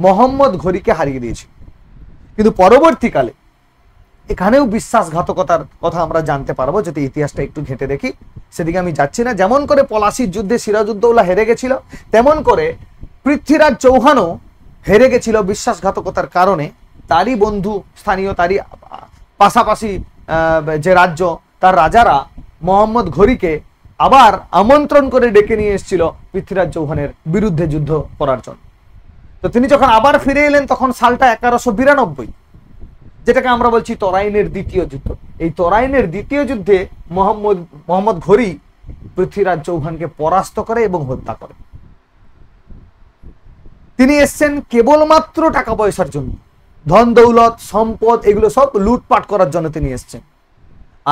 মোহাম্মদ ঘুরিকে হারিয়ে দিয়েছিল। কিন্তু পরবর্তীকালে এখানেও বিশ্বাসঘাতকতার কথা আমরা জানতে পারবো যদি ইতিহাসটা একটু ঘেঁটে দেখি। সেদিকে আমি যাচ্ছি না। যেমন করে পলাশির যুদ্ধে সিরাজউদ্দৌলা হেরে গেছিল, তেমন করে পৃথ্বীরাজ চৌহানও হেরে গেছিল বিশ্বাসঘাতকতার কারণে। তারই বন্ধু স্থানীয়, তারই পাশাপাশি যে রাজ্য, তার রাজারা মোহাম্মদ ঘুরিকে আবার আমন্ত্রণ করে ডেকে নিয়ে এসেছিল পৃথ্বীরাজ চৌহানের বিরুদ্ধে যুদ্ধ করার জন্য। তো তিনি যখন আবার ফিরে এলেন তখন সালটা 1192, যেটাকে আমরা বলছি তরাইনের দ্বিতীয় যুদ্ধ। এই তরাইনের দ্বিতীয় যুদ্ধে মোহাম্মদ ঘুরি পৃথ্বীরাজ চৌহানকে পরাস্ত করে এবং হত্যা করে। তিনি এসছেন কেবলমাত্র টাকা পয়সার জন্য, ধন দৌলত সম্পদ এগুলো সব লুটপাট করার জন্য তিনি এসছেন।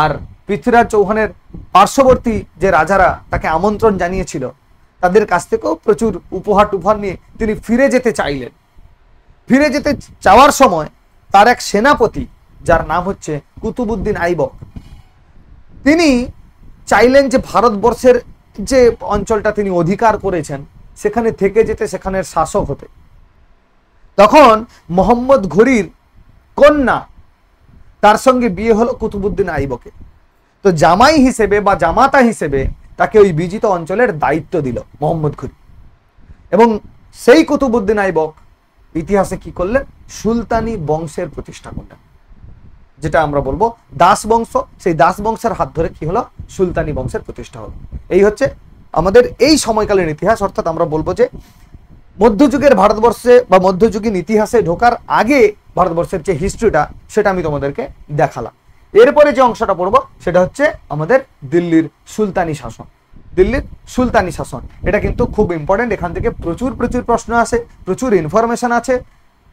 আর পৃথ্বীরাজ চৌহানের পার্শ্ববর্তী যে রাজারা তাকে আমন্ত্রণ জানিয়েছিল, তাদের কাছ থেকেও প্রচুর উপহার টুপহার নিয়ে তিনি ফিরে যেতে চাইলেন। ফিরে যেতে চাওয়ার সময় তার এক সেনাপতি, যার নাম হচ্ছে কুতুবউদ্দিন আইবক, তিনি চাইলেন যে ভারতবর্ষের যে অঞ্চলটা তিনি অধিকার করেছেন সেখানে থেকে যেতে, সেখানের শাসক হতে। তখন মোহাম্মদ ঘুরির কন্যা, তার সঙ্গে বিয়ে হলো কুতুবউদ্দিন আইবকের। তো জামাই হিসেবে বা জামাতা হিসেবে তাকে ওই বিজিত অঞ্চলের দায়িত্ব দিল মোহাম্মদ ঘুরি। এবং সেই কুতুবউদ্দিন আইবক ইতিহাসে কি করলেন? সুলতানি বংশের প্রতিষ্ঠা করলেন, যেটা আমরা বলবো দাস বংশ। সেই দাস বংশের হাত ধরে কি হলো? সুলতানি বংশের প্রতিষ্ঠা হলো। এই হচ্ছে আমাদের এই সময়কালীন ইতিহাস। অর্থাৎ আমরা বলবো যে মধ্যযুগের ভারতবর্ষে বা মধ্যযুগীন ইতিহাসে ঢোকার আগে ভারতবর্ষের যে হিস্ট্রিটা, সেটা আমি তোমাদেরকে দেখালাম। এরপরে যে অংশটা পড়বো সেটা হচ্ছে আমাদের দিল্লির সুলতানি শাসন। দিল্লির সুলতানি শাসন, এটা কিন্তু খুব ইম্পর্টেন্ট। এখান থেকে প্রচুর প্রশ্ন আসে, প্রচুর ইনফরমেশন আছে।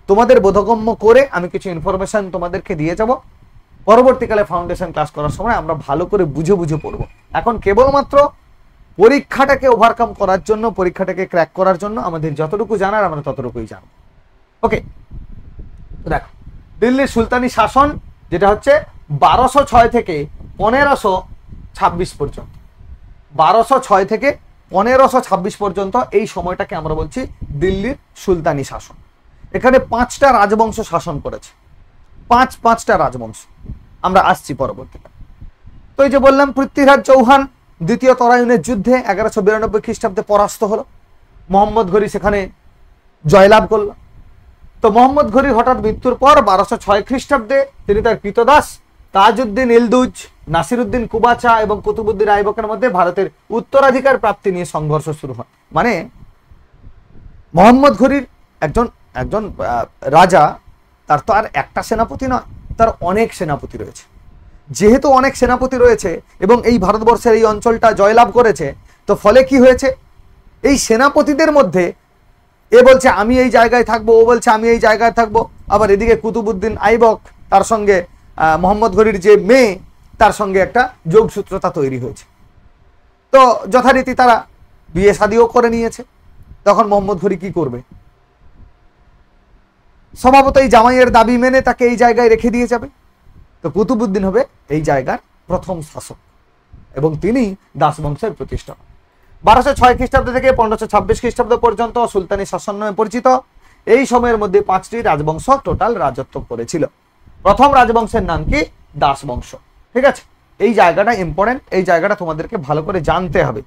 তোমাদের বোধগম্য করে আমি কিছু ইনফরমেশন তোমাদেরকে দিয়ে যাব। পরবর্তীকালে ফাউন্ডেশন ক্লাস করার সময় আমরা ভালো করে বুঝে বুঝে পড়বো। এখন কেবলমাত্র পরীক্ষাটাকে ওভারকাম করার জন্য, পরীক্ষাটাকে ক্র্যাক করার জন্য আমাদের যতটুকু জানার আমরা ততটুকুই জানবো। ওকে, দেখো দিল্লির সুলতানি শাসন যেটা হচ্ছে 1206 থেকে 1526 পর্যন্ত, 1206 থেকে 1526 পর্যন্ত এই সময়টাকে আমরা বলছি দিল্লির সুলতানি শাসন। এখানে 5টা রাজবংশ শাসন করেছে, পাঁচটা রাজবংশ। আমরা আসছি পরবর্তীতে। তো এই যে বললাম পৃথ্বীরাজ চৌহান দ্বিতীয় তরাইনের যুদ্ধে 1192 খ্রিস্টাব্দে পরাস্ত হলো, মোহাম্মদ ঘুরি সেখানে জয়লাভ করলো। তো মোহাম্মদ ঘুরি হঠাৎ মৃত্যুর পর 1206 খ্রিস্টাব্দে তিনি তার কৃতদাস তাজউদ্দিন ইলদুজ, নাসিরউদ্দিন কুবাচা এবং কুতুবউদ্দিন আইবকের মধ্যে ভারতের উত্তরাধিকার প্রাপ্তি নিয়ে সংঘর্ষ শুরু হয়। মানে মোহাম্মদ ঘুরির একজন রাজা, তার তো আর একটা সেনাপতি নয়, তার অনেক সেনাপতি রয়েছে। যেহেতু অনেক সেনাপতি রয়েছে এবং এই ভারতবর্ষের এই অঞ্চলটা জয়লাভ করেছে, তো ফলে কি হয়েছে, এই সেনাপতিদের মধ্যে এ বলছে আমি এই জায়গায় থাকবো, ও বলছে আমি এই জায়গায় থাকবো। আবার এদিকে কুতুবউদ্দিন আইবক, তার সঙ্গে মোহাম্মদ ঘুরির যে মেয়ে, তার সঙ্গে একটা যোগসূত্রতা তৈরি হয়েছে। তো যথারীতি তারা বিয়ে শাদিও করে নিয়েছে। তখন মোহাম্মদ ঘুরি কি করবে? স্বভাবত এই জামাইয়ের দাবি মেনে তাকে এই জায়গায় রেখে দিয়ে যাবে। তো কুতুবউদ্দিন হবে এই জায়গার প্রথম শাসক এবং তিনি দাস বংশের প্রতিষ্ঠা। 1206 খ্রিস্টাব্দ থেকে 1526 খ্রিস্টাব্দ পর্যন্ত সুলতানি শাসন নামে পরিচিত। এই সময়ের মধ্যে 5টি রাজবংশ টোটাল রাজত্ব করেছিল। প্রথম রাজবংশের নাম কি? দাস বংশ। ঠিক আছে, এই জায়গাটা ইম্পর্টেন্ট, এই জায়গাটা তোমাদেরকে ভালো করে জানতে হবে।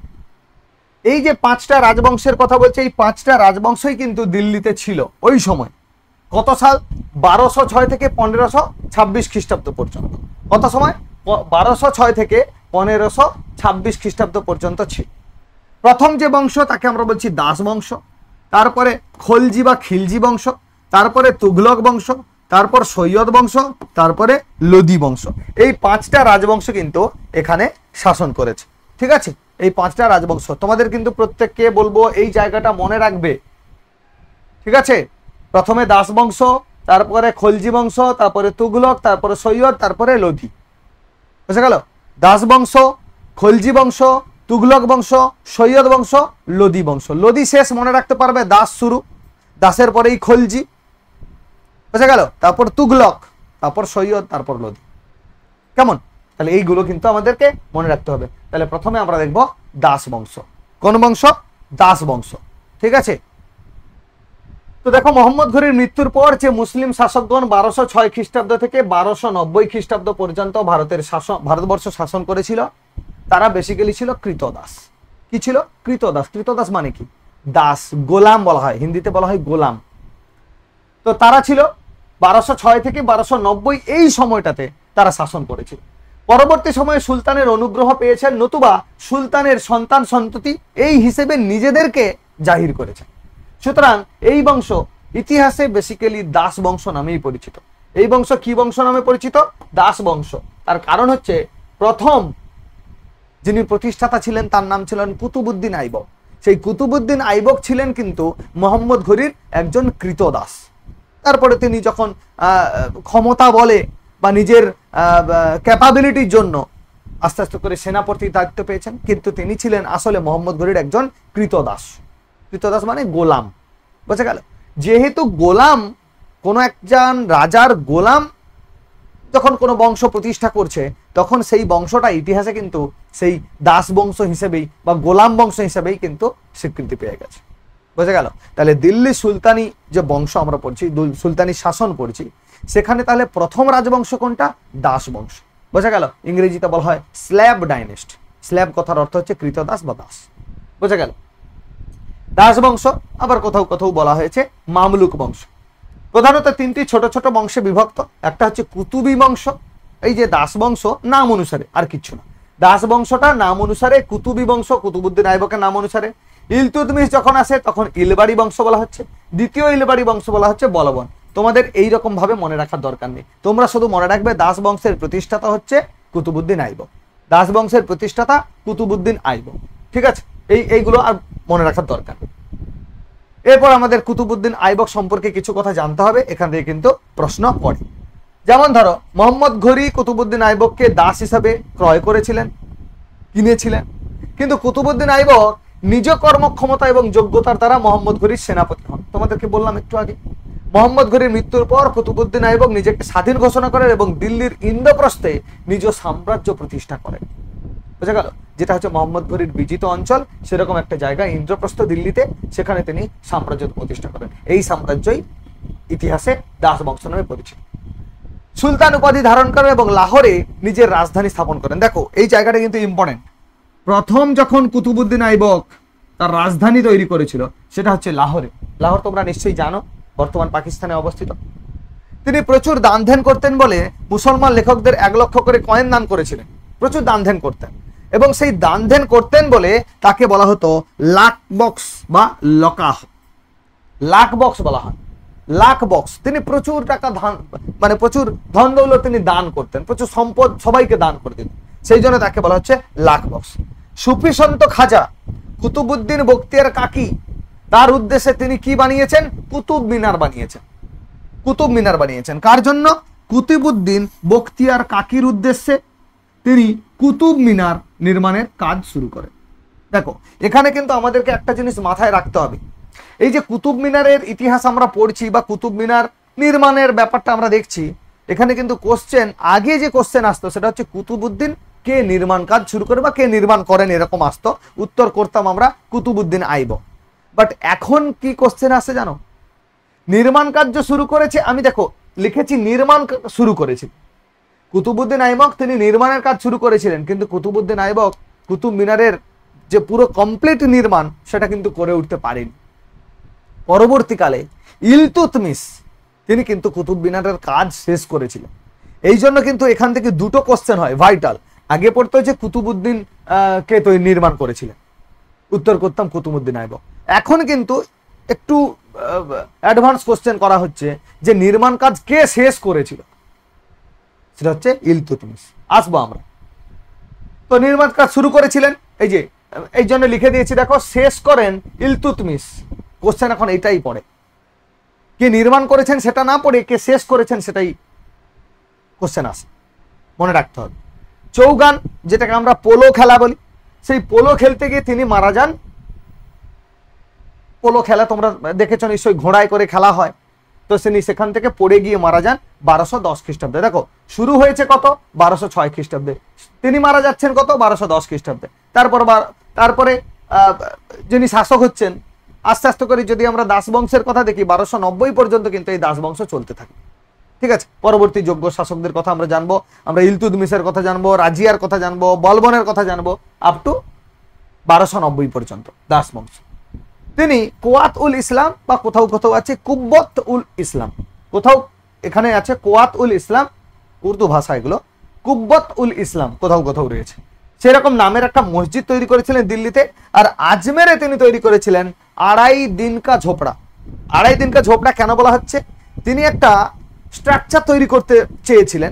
এই যে 5টা রাজবংশের কথা বলছে, এই 5টা রাজবংশই কিন্তু দিল্লিতে ছিল ওই সময়। কত সাল? 1206 থেকে 1526 খ্রিস্টাব্দ পর্যন্ত। কত সময়? 1206 থেকে 1526 খ্রিস্টাব্দ পর্যন্ত ছিল। প্রথম যে বংশ তাকে আমরা বলছি দাস বংশ, তারপরে খলজি বা খিলজি বংশ, তারপরে তুঘলক বংশ, তারপর সৈয়দ বংশ, তারপরে লোদি বংশ। এই 5টা রাজবংশ কিন্তু এখানে শাসন করেছে। ঠিক আছে, এই 5টা রাজবংশ তোমাদের কিন্তু প্রত্যেককে বলবো এই জায়গাটা মনে রাখবে। ঠিক আছে, প্রথমে দাস বংশ, তারপরে খলজি বংশ, তারপরে তুঘলক, তারপরে সৈয়দ, তারপরে লোদি। বুঝে গেল? দাস বংশ, খলজি বংশ, তুঘলক বংশ, সৈয়দ বংশ, লোদি বংশ। লোদি শেষ মনে রাখতে পারবে, দাস শুরু, দাসের পরেই খলজি। বুঝে গেল? তারপর তুঘলক, তারপর সৈয়দ, তারপর লোদি। কেমন? তাহলে এইগুলো কিন্তু আমাদেরকে মনে রাখতে হবে। তাহলে প্রথমে আমরা দেখব দাস বংশ। কোন বংশ? দাস বংশ। ঠিক আছে, তো দেখো মোহাম্মদ ঘুরির মৃত্যুর পর যে মুসলিম শাসকগণ 1206 খ্রিস্টাব্দ থেকে 1290 খ্রিস্টাব্দ পর্যন্ত ভারতবর্ষ শাসন করেছিল, তারা বেসিক্যালি ছিল কৃতদাস। কি ছিল? কৃতদাস। কৃতদাস মানে কি? দাস, গোলাম বলা হয়, হিন্দিতে বলা হয় গোলাম। তো তারা ছিল 1206 থেকে 1290 এই সময়টাতে তারা শাসন করেছিল। পরবর্তী সময়ে সুলতানের অনুগ্রহ পেয়েছেন, নতুবা সুলতানের সন্তান সন্ততি এই হিসেবে নিজেদেরকে জাহির করেছে। সুতরাং এই বংশ ইতিহাসে বেসিক্যালি দাস বংশ নামেই পরিচিত। এই বংশ কি বংশ নামে পরিচিত? দাস বংশ। তার কারণ হচ্ছে প্রথম যিনি প্রতিষ্ঠাতা ছিলেন তার নাম ছিলেন কুতুবউদ্দিন আইবক। সেই কুতুবউদ্দিন আইবক ছিলেন কিন্তু মোহাম্মদ ঘুরির একজন কৃতদাস। তারপরে তিনি যখন ক্ষমতা বলে বা নিজের ক্যাপাবিলিটির জন্য আস্তে আস্তে করে সেনাপতির দায়িত্ব পেয়েছেন, কিন্তু তিনি ছিলেন আসলে মোহাম্মদ ঘুরির একজন কৃতদাস। কৃতদাস মানে গোলাম। বুঝে গেল? যেহেতু গোলাম, কোন একজন রাজার গোলাম যখন কোনো বংশ প্রতিষ্ঠা করছে, তখন সেই বংশটা ইতিহাসে কিন্তু সেই দাস বংশ হিসেবেই বা গোলাম বংশ হিসেবেই কিন্তু স্বীকৃতি পেয়ে গেছে। বুঝে গেল? তাহলে দিল্লি সুলতানি যে বংশ আমরা পড়ছি, সুলতানি শাসন পড়ছি, সেখানে তাহলে প্রথম রাজবংশ কোনটা? দাস বংশ। বুঝে গেল? ইংরেজিতে বলা হয় স্ল্যাব ডাইনেস্ট। স্ল্যাব কথার অর্থ হচ্ছে কৃতদাস বা দাস। বুঝে গেল? দাস বংশ। আবার কোথাও কোথাও বলা হয়েছে মামলুক বংশ। প্রধানত 3টি ছোট ছোট বংশে বিভক্ত। একটা হচ্ছে কুতুবী বংশ, এই যে দাস বংশ নাম অনুসারে, আর কিছু না। দাস বংশটা নাম অনুসারে, কুতুবী বংশ কুতুবউদ্দিন আইবকের নাম অনুসারে। ইলতুৎমিশ যখন আসে তখন ইলবাড়ি বংশ বলা হচ্ছে, দ্বিতীয় ইলবাড়ি বংশ বলা হচ্ছে বলবন। তোমাদের এই রকম ভাবে মনে রাখার দরকার নেই, তোমরা শুধু মনে রাখবে দাস বংশের প্রতিষ্ঠাতা হচ্ছে কুতুবউদ্দিন আইবক। দাস বংশের প্রতিষ্ঠাতা কুতুবউদ্দিন আইবক। ঠিক আছে, এইগুলো আর মনে রাখার দরকার নেই। এরপর আমাদের কুতুবউদ্দিন আইবক সম্পর্কে কিছু কথা জানতে হবে, এখান থেকে কিন্তু প্রশ্ন পড়ে। যেমন ধরো মোহাম্মদ ঘুরি কুতুবুদ্দিন আইবককে দাস হিসাবে ক্রয় করেছিলেন, কিনেছিলেন, কিন্তু কুতুবুদ্দিন আইবক নিজ কর্মক্ষমতা এবং যোগ্যতার দ্বারা মোহাম্মদ ঘুরির সেনাপতি হন। তোমাদেরকে বললাম একটু আগে, মোহাম্মদ ঘুরির মৃত্যুর পর কুতুবুদ্দিন আইবক নিজেকে স্বাধীন ঘোষণা করেন এবং দিল্লির ইন্দ্রপ্রস্থে নিজ সাম্রাজ্য প্রতিষ্ঠা করেন। বুঝা গেল? যেটা হচ্ছে মোহাম্মদ ঘুরির বিজিত অঞ্চল, সেরকম একটা জায়গা ইন্দ্রপ্রস্থ দিল্লিতে, সেখানে তিনি সাম্রাজ্য প্রতিষ্ঠা করেন। এই সাম্রাজ্যই ইতিহাসে দাস বংশ নামে পরিচিত। সুলতান উপাধি ধারণ করেন এবং লাহোরে নিজের রাজধানী স্থাপন করেন। দেখো এই জায়গাটা কিন্তু ইম্পর্টেন্ট। প্রথম যখন কুতুবুদ্দিন আইবক তার রাজধানী তৈরি করেছিল সেটা হচ্ছে লাহোরে। লাহোর তোমরা নিশ্চয়ই জানো, বর্তমান পাকিস্তানে অবস্থিত। তিনি প্রচুর দান ধ্যান করতেন বলে মুসলমান লেখকদের 1 লক্ষ করে কয়েন দান করেছিলেন। প্রচুর দান ধ্যান করতেন এবং সেই দান ধ্যান করতেন বলে তাকে বলা হতো লাখ বক্স বা লকাহ। লাখ বক্স বলা হয়, লাখ বক্স। তিনি প্রচুর টাকা মানে প্রচুর ধন দৌলত তিনি দান করতেন, প্রচুর সম্পদ সবাইকে দান করে দিতেন, সেই জন্য তাকে বলা হচ্ছে লাখ বক্স। সুফি সন্ত খাজা কুতুবুদ্দিন বখতিয়ার কাকি, তার উদ্দেশ্যে তিনি কি বানিয়েছেন? কুতুব মিনার বানিয়েছেন। কুতুব মিনার বানিয়েছেন কার জন্য? কুতুবুদ্দিন বখতিয়ার কাকির উদ্দেশ্যে তিনি কুতুব মিনার নির্মাণের কাজ শুরু করেন। দেখো এখানে কিন্তু আমাদেরকে একটা জিনিস মাথায় রাখতে হবে, এই যে কুতুব মিনারের ইতিহাস আমরা পড়ছি বা কুতুব মিনার নির্মাণের ব্যাপারটা আমরা দেখছি, এখানে কিন্তু কোশ্চেন, আগে যে কোশ্চেন আসতো সেটা হচ্ছে কুতুবুদ্দিন কে নির্মাণ কাজ শুরু করে বা কে নির্মাণ করেন, এরকম আসতো। উত্তর করতাম আমরা কুতুবুদ্দিন আইবক। বাট এখন কি কোশ্চেন আসে জানো? নির্মাণ কার্য শুরু করেছে, আমি দেখো লিখেছি নির্মাণ শুরু করেছি। কুতুবুদ্দিন আইবক তিনি নির্মাণের কাজ শুরু করেছিলেন, কিন্তু কুতুবুদ্দিন আইবক কুতুব মিনারের যে পুরো কমপ্লিট নির্মাণ সেটা কিন্তু করে উঠতে পারেনি। পরবর্তীকালে ইলতুৎমিশ তিনি কিন্তু কুতুব মিনারের কাজ শেষ করেছিলেন। এই জন্য কিন্তু এখান থেকে দুটো কোশ্চেন হয় ভাইটাল। আগে পড়তে হচ্ছে কুতুবুদ্দিন কে নির্মাণ করেছিলেন, উত্তর করতাম কুতুবুদ্দিন আইবক। এখন কিন্তু একটু অ্যাডভান্স কোশ্চেন করা হচ্ছে যে নির্মাণ কাজ কে শেষ করেছিল, সেটা হচ্ছে ইলতুৎমিশ। আসবো আমরা। তো নির্মাণ কাজ শুরু করেছিলেন, এই যে এই জন্য লিখে দিয়েছি, দেখো শেষ করেন ইলতুৎমিশ। কোশ্চেন এখন এটাই পড়ে, কে নির্মাণ করেছেন সেটা না পড়ে কে শেষ করেছেন সেটাই কোশ্চেন আসে, মনে রাখতে হবে। চৌগান, যেটাকে আমরা পোলো খেলা বলি, সেই পোলো খেলতে গিয়ে তিনি মারা যান। পোলো খেলা তোমরা দেখেছো নিশ্চয়ই, ঘোড়ায় করে খেলা হয়। তো তিনি সেখান থেকে পড়ে গিয়ে মারা যান 1210 খ্রিস্টাব্দে। দেখো শুরু হয়েছে কত? 1206 খ্রিস্টাব্দে। তিনি মারা যাচ্ছেন কত? 1210 খ্রিস্টাব্দে। তারপরে যিনি শাসক হচ্ছেন, আস্তে আস্তে করে যদি আমরা দাস বংশের কথা দেখি, 1290 পর্যন্ত কিন্তু এই দাস বংশ চলতে থাকে। ঠিক আছে, পরবর্তী যোগ্য শাসকদের কথা আমরা জানবো, আমরা ইলতুৎমিশের কথা জানবো, রাজিয়ার কথা জানবো, বলবনের কথা জানবো, আপ টু 1290 পর্যন্ত দাস বংশ। তিনি কোয়াত উল ইসলাম বা কোথাও কোথাও আছে কুব্বত উল ইসলাম, কোথাও এখানে আছে কোয়াত উল ইসলাম, উর্দু ভাষা এগুলো, কুব্বত উল ইসলাম কোথাও কোথাও রয়েছে। সেরকম নামের একটা মসজিদ তৈরি করেছিলেন দিল্লিতে। আর আজমেরে তিনি তৈরি করেছিলেন 2.5 দিন কা ঝোপড়া। 2.5 দিন কা ঝোপড়া কেন বলা হচ্ছে? তিনি একটা স্ট্রাকচার তৈরি করতে চেয়েছিলেন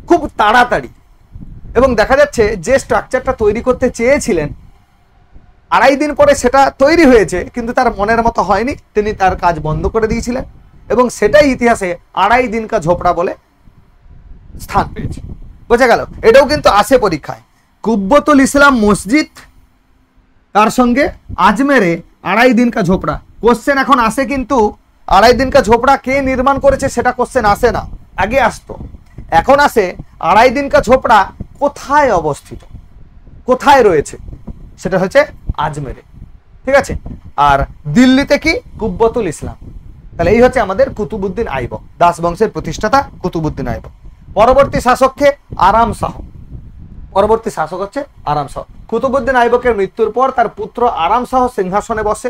খুব তাড়াতাড়ি, এবং দেখা যাচ্ছে যে স্ট্রাকচারটা তৈরি করতে চেয়েছিলেন 2.5 দিন পরে সেটা তৈরি হয়েছে, কিন্তু তার মনের মতো হয়নি, তিনি তার কাজ বন্ধ করে দিয়েছিলেন এবং সেটাই ইতিহাসে 2.5 দিন কা ঝোপড়া বলে স্থান পেয়েছে। বোঝা গেল? এটাও কিন্তু আসে পরীক্ষায়। কুব্বতুল ইসলাম মসজিদ, তার সঙ্গে আজমেরে 2.5 দিন কা ঝোপড়া। কোশ্চেন এখন আসে, কিন্তু 2.5 দিন কা ঝোপড়া কে নির্মাণ করেছে সেটা কোশ্চেন আসে না, আগে আসতো। এখন আসে 2.5 দিন কা ঝোপড়া কোথায় অবস্থিত, কোথায় রয়েছে, সেটা হচ্ছে আজমেরে। ঠিক আছে, আর দিল্লিতে কি? কুব্বতুল ইসলাম। তাহলে এই হচ্ছে আমাদের কুতুবুদ্দিন আইবক, দাস বংশের প্রতিষ্ঠাতা কুতুবুদ্দিন আইবক। পরবর্তী শাসককে আরাম শাহ। পরবর্তী শাসক হচ্ছে আরাম শাহ। কুতুবুদ্দিন আইবকের মৃত্যুর পর তার পুত্র আরাম শাহ সিংহাসনে বসে।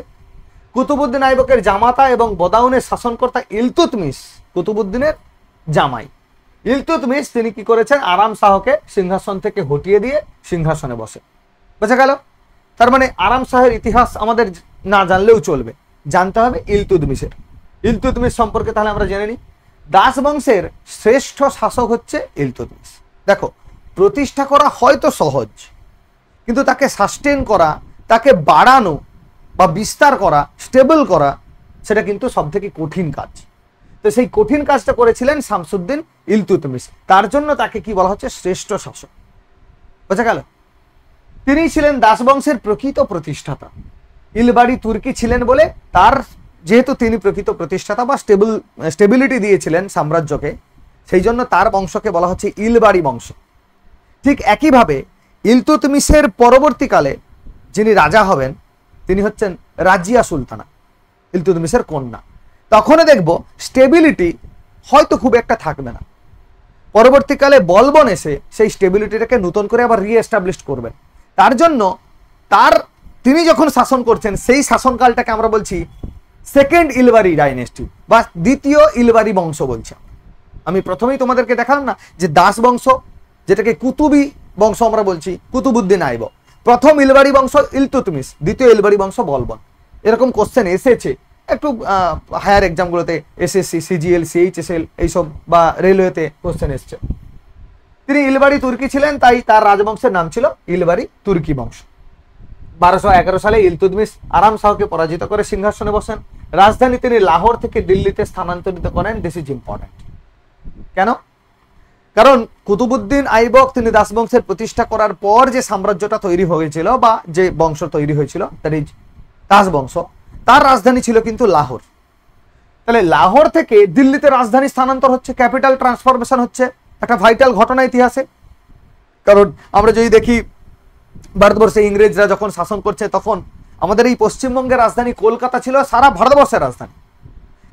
কুতুবুদ্দিন আইবকের জামাতা এবং বদাউনের শাসনকর্তা ইলতুৎমিশ, কুতুবুদ্দিনের জামাই ইলতুৎমিশ, তিনি কি করেছেন? আরাম শাহকে সিংহাসন থেকে হটিয়ে দিয়ে সিংহাসনে বসে। বোঝা গেল? তার মানে আরাম শাহের ইতিহাস আমাদের না জানলেও চলবে, জানতে হবে ইলতুৎমিশের। ইলতুৎমিশ সম্পর্কে তাহলে আমরা জেনে নিই। দাস বংশের শ্রেষ্ঠ শাসক হচ্ছে ইলতুৎমিশ। দেখো প্রতিষ্ঠা করা হয়তো সহজ, কিন্তু তাকে সাস্টেন করা, তাকে বাড়ানো বা বিস্তার করা, স্টেবল করা, সেটা কিন্তু সব থেকে কঠিন কাজ। তো সেই কঠিন কাজটা করেছিলেন শামসুদ্দিন ইলতুৎমিশ, তার জন্য তাকে কি বলা হচ্ছে, শ্রেষ্ঠ শাসক। বোঝা গেল? তিনি ছিলেন দাস বংশের প্রকৃত প্রতিষ্ঠাতা। ইলবাড়ি তুর্কি ছিলেন বলে তার, যেহেতু তিনি প্রকৃত প্রতিষ্ঠাতা বা স্টেবিলিটি দিয়েছিলেন সাম্রাজ্যকে, সেই জন্য তার বংশকে বলা হচ্ছে ইলবাড়ি বংশ। ঠিক একইভাবে ইলতুৎমিশের পরবর্তীকালে যিনি রাজা হবেন তিনি হচ্ছেন রাজিয়া সুলতানা, ইলতুৎমিশের কন্যা। তখনও দেখব স্টেবিলিটি হয়তো খুব একটা থাকবে না, পরবর্তীকালে বলবন এসে সেই স্টেবিলিটিটাকে নতুন করে আবার রিএস্টাবলিশ করবেন। তার জন্য তিনি যখন শাসন করছেন সেই শাসনকালটাকে আমরা বলছি সেকেন্ড ইলবাড়ি ডাইনেস্টি বা দ্বিতীয় ইলবাড়ি বংশ বলছি। আমি প্রথমেই তোমাদেরকে দেখালাম না যে দাস বংশ, যেটাকে কুতুবি বংশ আমরা বলছি, কুতুবুদ্দিন আইবক, প্রথম ইলবাড়ি বংশ ইলতুৎমিশ, দ্বিতীয় ইলবাড়ি বংশ বলবন। এরকম কোশ্চেন এসেছে একটু হায়ার এক্সামগুলোতে, এসএসসি, সিজিএল, সিএইচএসএল এইসব বা রেলওয়েতে কোশ্চেন এসছে। তিনি ইলবাড়ি তুর্কি ছিলেন, তাই তার রাজবংশের নাম ছিল ইলবাড়ি তুর্কি বংশ। 1211 সালে ইলতুৎমিশ আরাম শাহকে পরাজিত করে সিংহাসনে বসেন। রাজধানী তিনি লাহোর থেকে দিল্লিতে স্থানান্তরিত করেন। This is important. কেন? কারণ কুতুবুদ্দিন আইবক তিনি দাস বংশের প্রতিষ্ঠা করার পর যে সাম্রাজ্যটা তৈরি হয়েছিল বা যে বংশ তৈরি হয়েছিল, দ্যাট ইজ দাস বংশ, তার রাজধানী ছিল কিন্তু লাহোর। তাহলে লাহোর থেকে দিল্লিতে রাজধানী স্থানান্তর হচ্ছে, ক্যাপিটাল ট্রান্সফরমেশন হচ্ছে, একটা ভাইটাল ঘটনা ইতিহাসে। কারণ আমরা যদি দেখি ভারতবর্ষে ইংরেজরা যখন শাসন করছে তখন আমাদের এই পশ্চিমবঙ্গের রাজধানী কলকাতা ছিল সারা ভারতবর্ষের রাজধানী,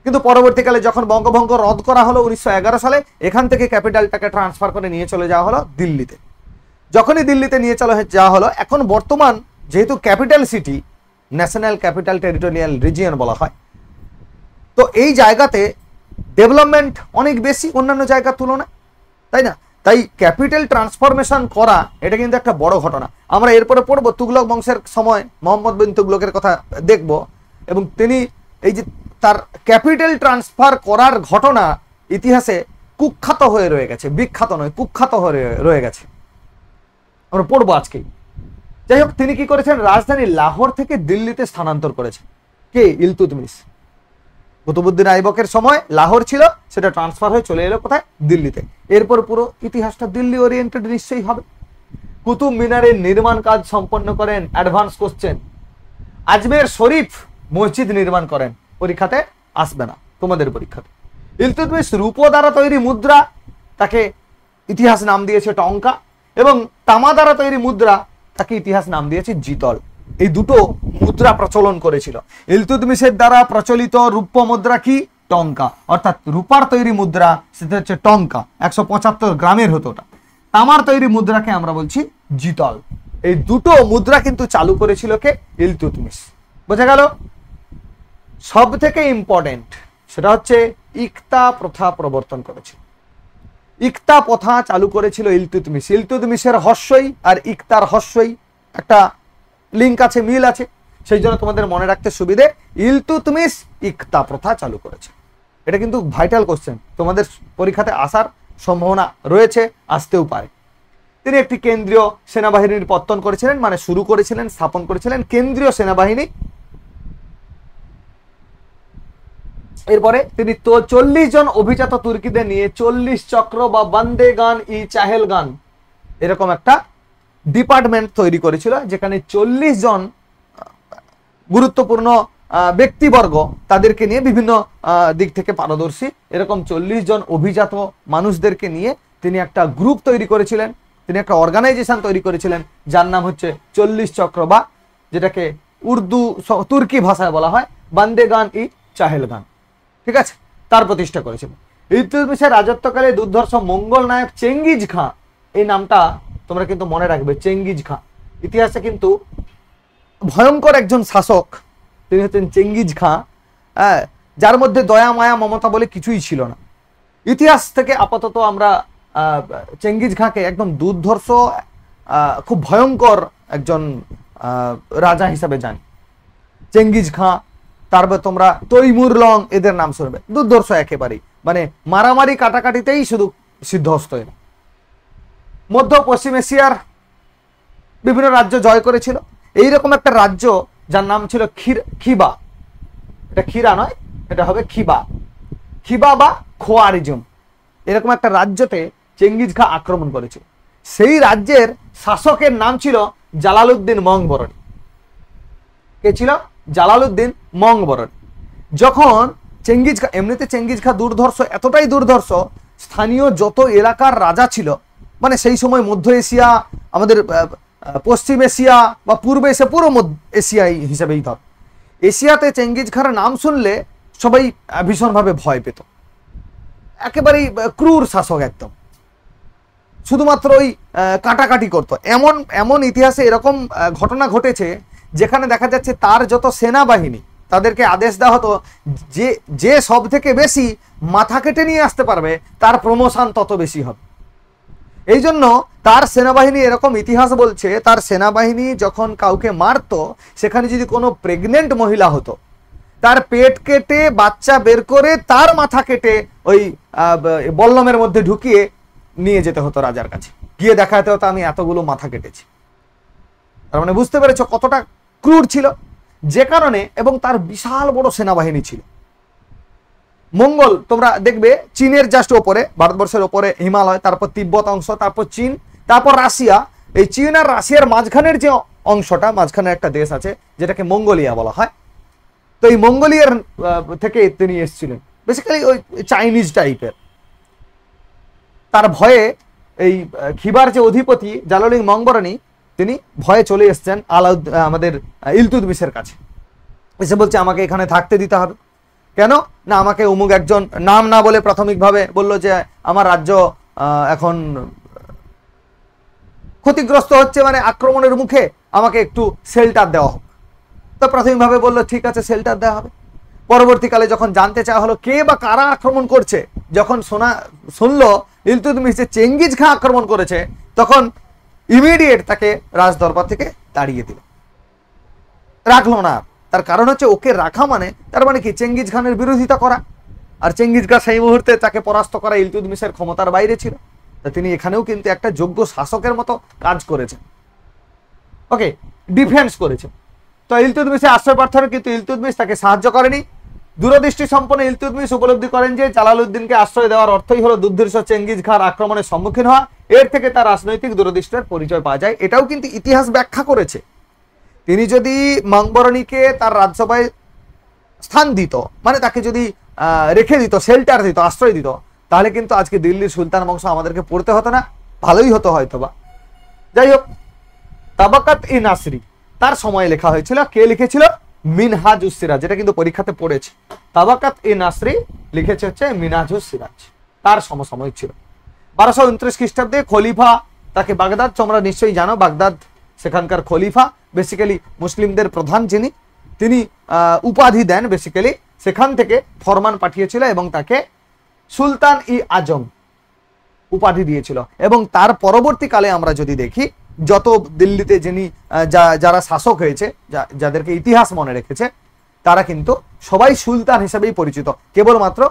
কিন্তু পরবর্তীকালে যখন বঙ্গভঙ্গ রদ করা হলো 1911 সালে, এখান থেকে ক্যাপিটালটাকে ট্রান্সফার করে নিয়ে চলে যাওয়া হলো দিল্লিতে। যখনই দিল্লিতে নিয়ে চলে যাওয়া হলো, এখন বর্তমান যেহেতু capital city, national capital territorial region বলা হয়, তো এই জায়গাতে ডেভেলপমেন্ট অনেক বেশি অন্যান্য জায়গার তুলনায়, তাই না? তাই ক্যাপিটাল ট্রান্সফরমেশন করা এটা কিন্তু একটা বড় ঘটনা। আমরা এরপরে পড়বো তুগলক বংশের সময় মোহাম্মদ বিন তুগলকের কথা দেখব, এবং তিনি এই যে তার ক্যাপিটাল ট্রান্সফার করার ঘটনা ইতিহাসে কুখ্যাত হয়ে রয়ে গেছে, বিখ্যাত নয়, কুখ্যাত হয়ে রয়ে গেছে, আমরা পড়বো আজকেই। যাই হোক, তিনি কি করেছেন, রাজধানী লাহোর থেকে দিল্লিতে স্থানান্তর করেছেন। কে? ইলতুৎমিশ। কুতুবুদ্দিন আইবকের সময় লাহোর ছিল, সেটা ট্রান্সফার হয়ে চলে এলো কোথায়? দিল্লিতে। এরপর পুরো ইতিহাসটা দিল্লি ওরিয়েন্টেড নিশ্চয়ই হবে। কুতুব মিনারের নির্মাণ কাজ সম্পন্ন করেন। Advance question. আজমের শরীফ মসজিদ নির্মাণ করেন। পরীক্ষাতে আসবে না, তোমাদের পরীক্ষাতে। ইলতুৎমিশ রূপো দ্বারা তৈরি মুদ্রা, তাকে ইতিহাস নাম দিয়েছে টঙ্কা, এবং তামা দ্বারা তৈরি মুদ্রা তাকে ইতিহাস নাম দিয়েছে জিতল। এই দুটো মুদ্রা প্রচলন করেছিল। ইলতুৎমিশের দ্বারা প্রচলিত রূপ্য মুদ্রা কি? টঙ্কা, অর্থাৎ রূপার তৈরি মুদ্রা, সেটা হচ্ছে টঙ্কা, 175 গ্রামের হতো ওটা। তামার তৈরি মুদ্রাকে আমরা বলছি জিতল। এই দুটো মুদ্রা কিন্তু চালু করেছিল কে? ইলতুৎমিশ। বোঝা গেল? সব থেকে ইম্পর্টেন্ট সেটা হচ্ছে ইকতা প্রথা প্রবর্তন করেছিল। ইকতা প্রথা চালু করেছিল ইলতুৎমিশ। ইলতুৎমিশের হস্যই আর ইকতার হস্যই একটা লিঙ্ক আছে, মিল আছে, সেই জন্য তোমাদের মনে রাখতে সুবিধে ইলতুৎমিশ ইকতা প্রথা চালু করেছে। এটা কিন্তু ভাইটাল কোশ্চেন, তোমাদের পরীক্ষাতে আসার সম্ভাবনা রয়েছে, আসতেও পারে। তিনি একটি কেন্দ্রীয় সেনাবাহিনীর পত্তন করেছিলেন, মানে শুরু করেছিলেন, স্থাপন করেছিলেন কেন্দ্রীয় সেনাবাহিনী। এরপরে তিনি 40 জন অভিজাত তুর্কিদের নিয়ে 40 চক্র বা বন্দে গান ই চাহেল গান এরকম একটা ডিপার্টমেন্ট তৈরি করেছিল, যেখানে 40 জন গুরুত্বপূর্ণ ব্যক্তিবর্গ, তাদেরকে নিয়ে বিভিন্ন দিক থেকে পারদর্শী এরকম 40 জন অভিজাত মানুষদেরকে নিয়ে তিনি একটা গ্রুপ তৈরি করেছিলেন, তিনি একটা অর্গানাইজেশন তৈরি করেছিলেন, যার নাম হচ্ছে 40 চক্র বা যেটাকে উর্দু তুর্কি ভাষায় বলা হয় বন্দে গান ই চাহেল গান। ঠিক আছে, তার প্রতিষ্ঠা করেছিলেন। ইলতুৎমিশের রাজত্বকালে দুর্ধর্ষ মঙ্গল নায়ক চেঙ্গিজ খাঁ, এই নামটা তোমরা কিন্তু মনে রাখবে, চেঙ্গিজ খাঁ ইতিহাসে কিন্তু ভয়ঙ্কর একজন শাসক, তিনি হচ্ছেন চেঙ্গিজ খাঁ, যার মধ্যে দয়া মায়া মমতা বলে কিছুই ছিল না। ইতিহাস থেকে আপাতত আমরা চেঙ্গিজ খাঁকে একদম দুর্ধর্ষ, খুব ভয়ঙ্কর একজন রাজা হিসাবে জানি। চেঙ্গিজ খাঁ, তারপর তোমরা তৈমুর লং, এদের নাম শুনবে, দুর্ধর্ষ একেবারেই, মানে মারামারি কাটাকাটিতেই শুধু সিদ্ধহস্ত। এরা মধ্য পশ্চিম এশিয়ার বিভিন্ন রাজ্য জয় করেছিল। এইরকম একটা রাজ্য যার নাম ছিল খিবা, এটা খিরা নয়, এটা হবে খিবা। খিবা বা খোয়ারিজম এরকম একটা রাজ্যতে চেঙ্গিজ খা আক্রমণ করেছিল। সেই রাজ্যের শাসকের নাম ছিল জালালউদ্দিন মঙ্গবরণী। কে ছিল? জালালউদ্দিন মঙ্গবরণী। যখন চেঙ্গিজ খা, এমনিতে চেঙ্গিজ খা দুর্ধর্ষ, এতটাই দুর্ধর্ষ, স্থানীয় যত এলাকার রাজা ছিল, মানে সেই সময় মধ্য এশিয়া, আমাদের পশ্চিম এশিয়া বা পূর্ব এশিয়া, পুরো এশিয়া হিসেবেই ধর, এশিয়াতে চেঙ্গিজ খার নাম শুনলে সবাই ভীষণভাবে ভয় পেত। একেবারেই ক্রূর শাসক, একদম শুধুমাত্র ওই কাটাকাটি করতো। এমন এমন ইতিহাসে এরকম ঘটনা ঘটেছে যেখানে দেখা যাচ্ছে তার যত সেনাবাহিনী, তাদেরকে আদেশ দেওয়া হতো যে সব থেকে বেশি মাথা কেটে নিয়ে আসতে পারবে তার প্রমোশন তত বেশি হবে। এই জন্য তার সেনাবাহিনী, এরকম ইতিহাস বলছে, তার সেনাবাহিনী যখন কাউকে মারতো, সেখানে যদি কোনো প্রেগনেন্ট মহিলা হতো, তার পেট কেটে বাচ্চা বের করে তার মাথা কেটে ওই বল্লমের মধ্যে ঢুকিয়ে নিয়ে যেতে হতো রাজার কাছে, গিয়ে দেখাতে হতো আমি এতগুলো মাথা কেটেছি। তার মানে বুঝতে পেরেছ কতটা ক্রূর ছিল। যে কারণে, এবং তার বিশাল বড় সেনাবাহিনী ছিল। মঙ্গল, তোমরা দেখবে চীনের জাস্ট ওপরে, ভারতবর্ষের ওপরে হিমালয়, তারপর তিব্বত অংশ, তারপর চীন, তারপর রাশিয়া। এই চীন আর রাশিয়ার মাঝখানের যে অংশটা, মাঝখানে একটা দেশ আছে যেটাকে মঙ্গোলিয়া বলা হয়। তো এই মঙ্গোলিয়ার থেকে তিনি এসেছিলেন, বেসিক্যালি ওই চাইনিজ টাইপের। তার ভয়ে এই খিবার যে অধিপতি জালালউদ্দিন মঙ্গবরণী, তিনি ভয়ে চলে এসছেন আমাদের ইলতুৎমিশের কাছে। এসে বলছে আমাকে এখানে থাকতে দিতে হবে। কেন না, আমাকে অমুক একজন, নাম না বলে প্রাথমিকভাবে বলল যে আমার রাজ্য এখন ক্ষতিগ্রস্ত হচ্ছে, মানে আক্রমণের মুখে, আমাকে একটু শেল্টার দেওয়া হোক। তো প্রাথমিকভাবে বললো ঠিক আছে, শেল্টার দেওয়া হবে। পরবর্তীকালে যখন জানতে চাওয়া হলো কে বা কারা আক্রমণ করছে, যখন শুনলো ইলতুৎমিশ যে চেঙ্গিজ খাঁ আক্রমণ করেছে, তখন ইমিডিয়েট তাকে রাজদরবার থেকে তাড়িয়ে দিল, রাখলো না। তার কারণ হচ্ছে ওকে রাখা মানে, তার মানে কি, চেঙ্গিজ খানের বিরোধিতা করা। আর চেঙ্গিজ খান সেই মুহূর্তে তাকে পরাস্ত করা ইলতুৎমিশের ক্ষমতার বাইরে ছিল। তা তিনি এখানেও কিন্তু একটা যোগ্য শাসকের মতো কাজ করেছেন। ওকে, ডিফেন্স করেছেন। তো ইলতুৎমিশের আশ্রয় প্রার্থনা, কিন্তু ইলতুৎমিশ তাকে সাহায্য করেনি। দূরদৃষ্টি সম্পন্ন ইলতুৎমিশ উপলব্ধি করেন যে জালালউদ্দিনকে আশ্রয় দেওয়ার অর্থই হলো দুর্ধর্ষ চেঙ্গিজ খার আক্রমণের সম্মুখীন হওয়া। এর থেকে তার রাজনৈতিক দূরদৃষ্টির পরিচয় পাওয়া যায়। এটাও কিন্তু ইতিহাস ব্যাখ্যা করেছে। তিনি যদি মঙ্গবরণীকে তার রাজসভায় স্থান দিত, মানে তাকে যদি রেখে দিত, শেল্টার দিত, আশ্রয় দিত, তাহলে কিন্তু আজকে দিল্লির সুলতান বংশ আমাদেরকে পড়তে হতো না, ভালোই হতো হয়তোবা। যাই হোক, তাবাকাত ই নাসরি তার সময় লেখা হয়েছিল। কে লিখেছিল? মিনহাজুস সিরাজ, যেটা কিন্তু পরীক্ষাতে পড়েছে। তাবাকাত ই নাসরি লিখেছে হচ্ছে মিনহাজুস সিরাজ, তার সমসাময়িক ছিল। 1229 খ্রিস্টাব্দে খলিফা তাকে বাগদাদ, তোমরা নিশ্চয়ই জানো বাগদাদ সেখানকার খলিফা, বেসিক্যালি মুসলিমদের প্রধান যিনি, তিনি উপাধি দেন, বেসিক্যালি সেখান থেকে ফরমান পাঠিয়েছিল এবং তাকে সুলতান ই আজম উপাধি দিয়েছিল। এবং তার পরবর্তীকালে আমরা যদি দেখি, যত দিল্লিতে যিনি যারা শাসক হয়েছে, যাদেরকে ইতিহাস মনে রেখেছে, তারা কিন্তু সবাই সুলতান হিসেবেই পরিচিত। কেবলমাত্র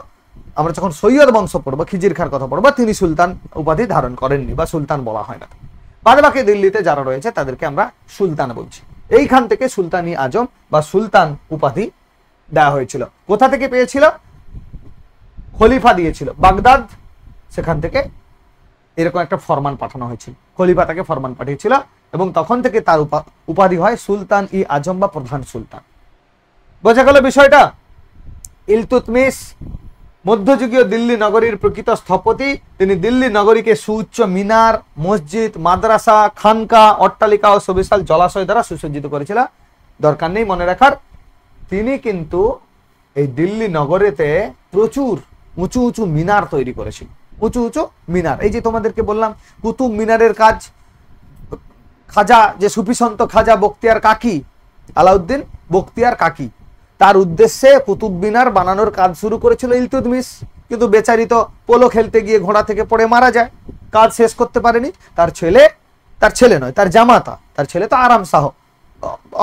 আমরা যখন সৈয়দ বংশ পড়বো, খিজির খার কথা পড়বো, তিনি সুলতান উপাধি ধারণ করেননি বা সুলতান বলা হয় না। বাদ বাকি দিল্লিতে যারা রয়েছে তাদেরকে আমরা সুলতান বলছি। এইখান থেকে সুলতান ই আজম বা সুলতান উপাধি দেওয়া হয়েছিল। কোথা থেকে পেয়েছিল? খলিফা দিয়েছিল বাগদাদ, সেখান থেকে এরকম একটা ফরমান পাঠানো হয়েছিল, খলিফা তাকে ফরমান পাঠিয়েছিল এবং তখন থেকে তার উপাধি হয় সুলতান ই আজম বা প্রধান সুলতান। বোঝা গেল বিষয়টা? ইলতুৎমিশ মধ্যযুগীয় দিল্লি নগরীর প্রকৃত স্থপতি। তিনি দিল্লি নগরীকে সুউচ্চ মিনার, মসজিদ, মাদ্রাসা, খানকা, অট্টালিকা ও সুবিশাল জলাশয় দ্বারা সুসজ্জিত করেছিল। দরকার নেই মনে রাখার, তিনি কিন্তু এই দিল্লি নগরীতে প্রচুর উঁচু উঁচু মিনার তৈরি করেছিল। উঁচু উঁচু মিনার, এই যে তোমাদেরকে বললাম কুতুব মিনারের কাজ, খাজা যে সুফিসন্ত খাজা বখতিয়ার কাকি, আলাউদ্দিন বখতিয়ার কাকি, তার উদ্দেশ্যে কুতুব মিনার বানানোর কাজ শুরু করেছিল ইলতুৎমিশ। কিন্তু বেচারি তো পোলো খেলতে গিয়ে ঘোড়া থেকে পড়ে মারা যায়, কাজ শেষ করতে পারেনি। তার ছেলে নয়, তার জামাতা, তার ছেলে তো আরাম শাহ,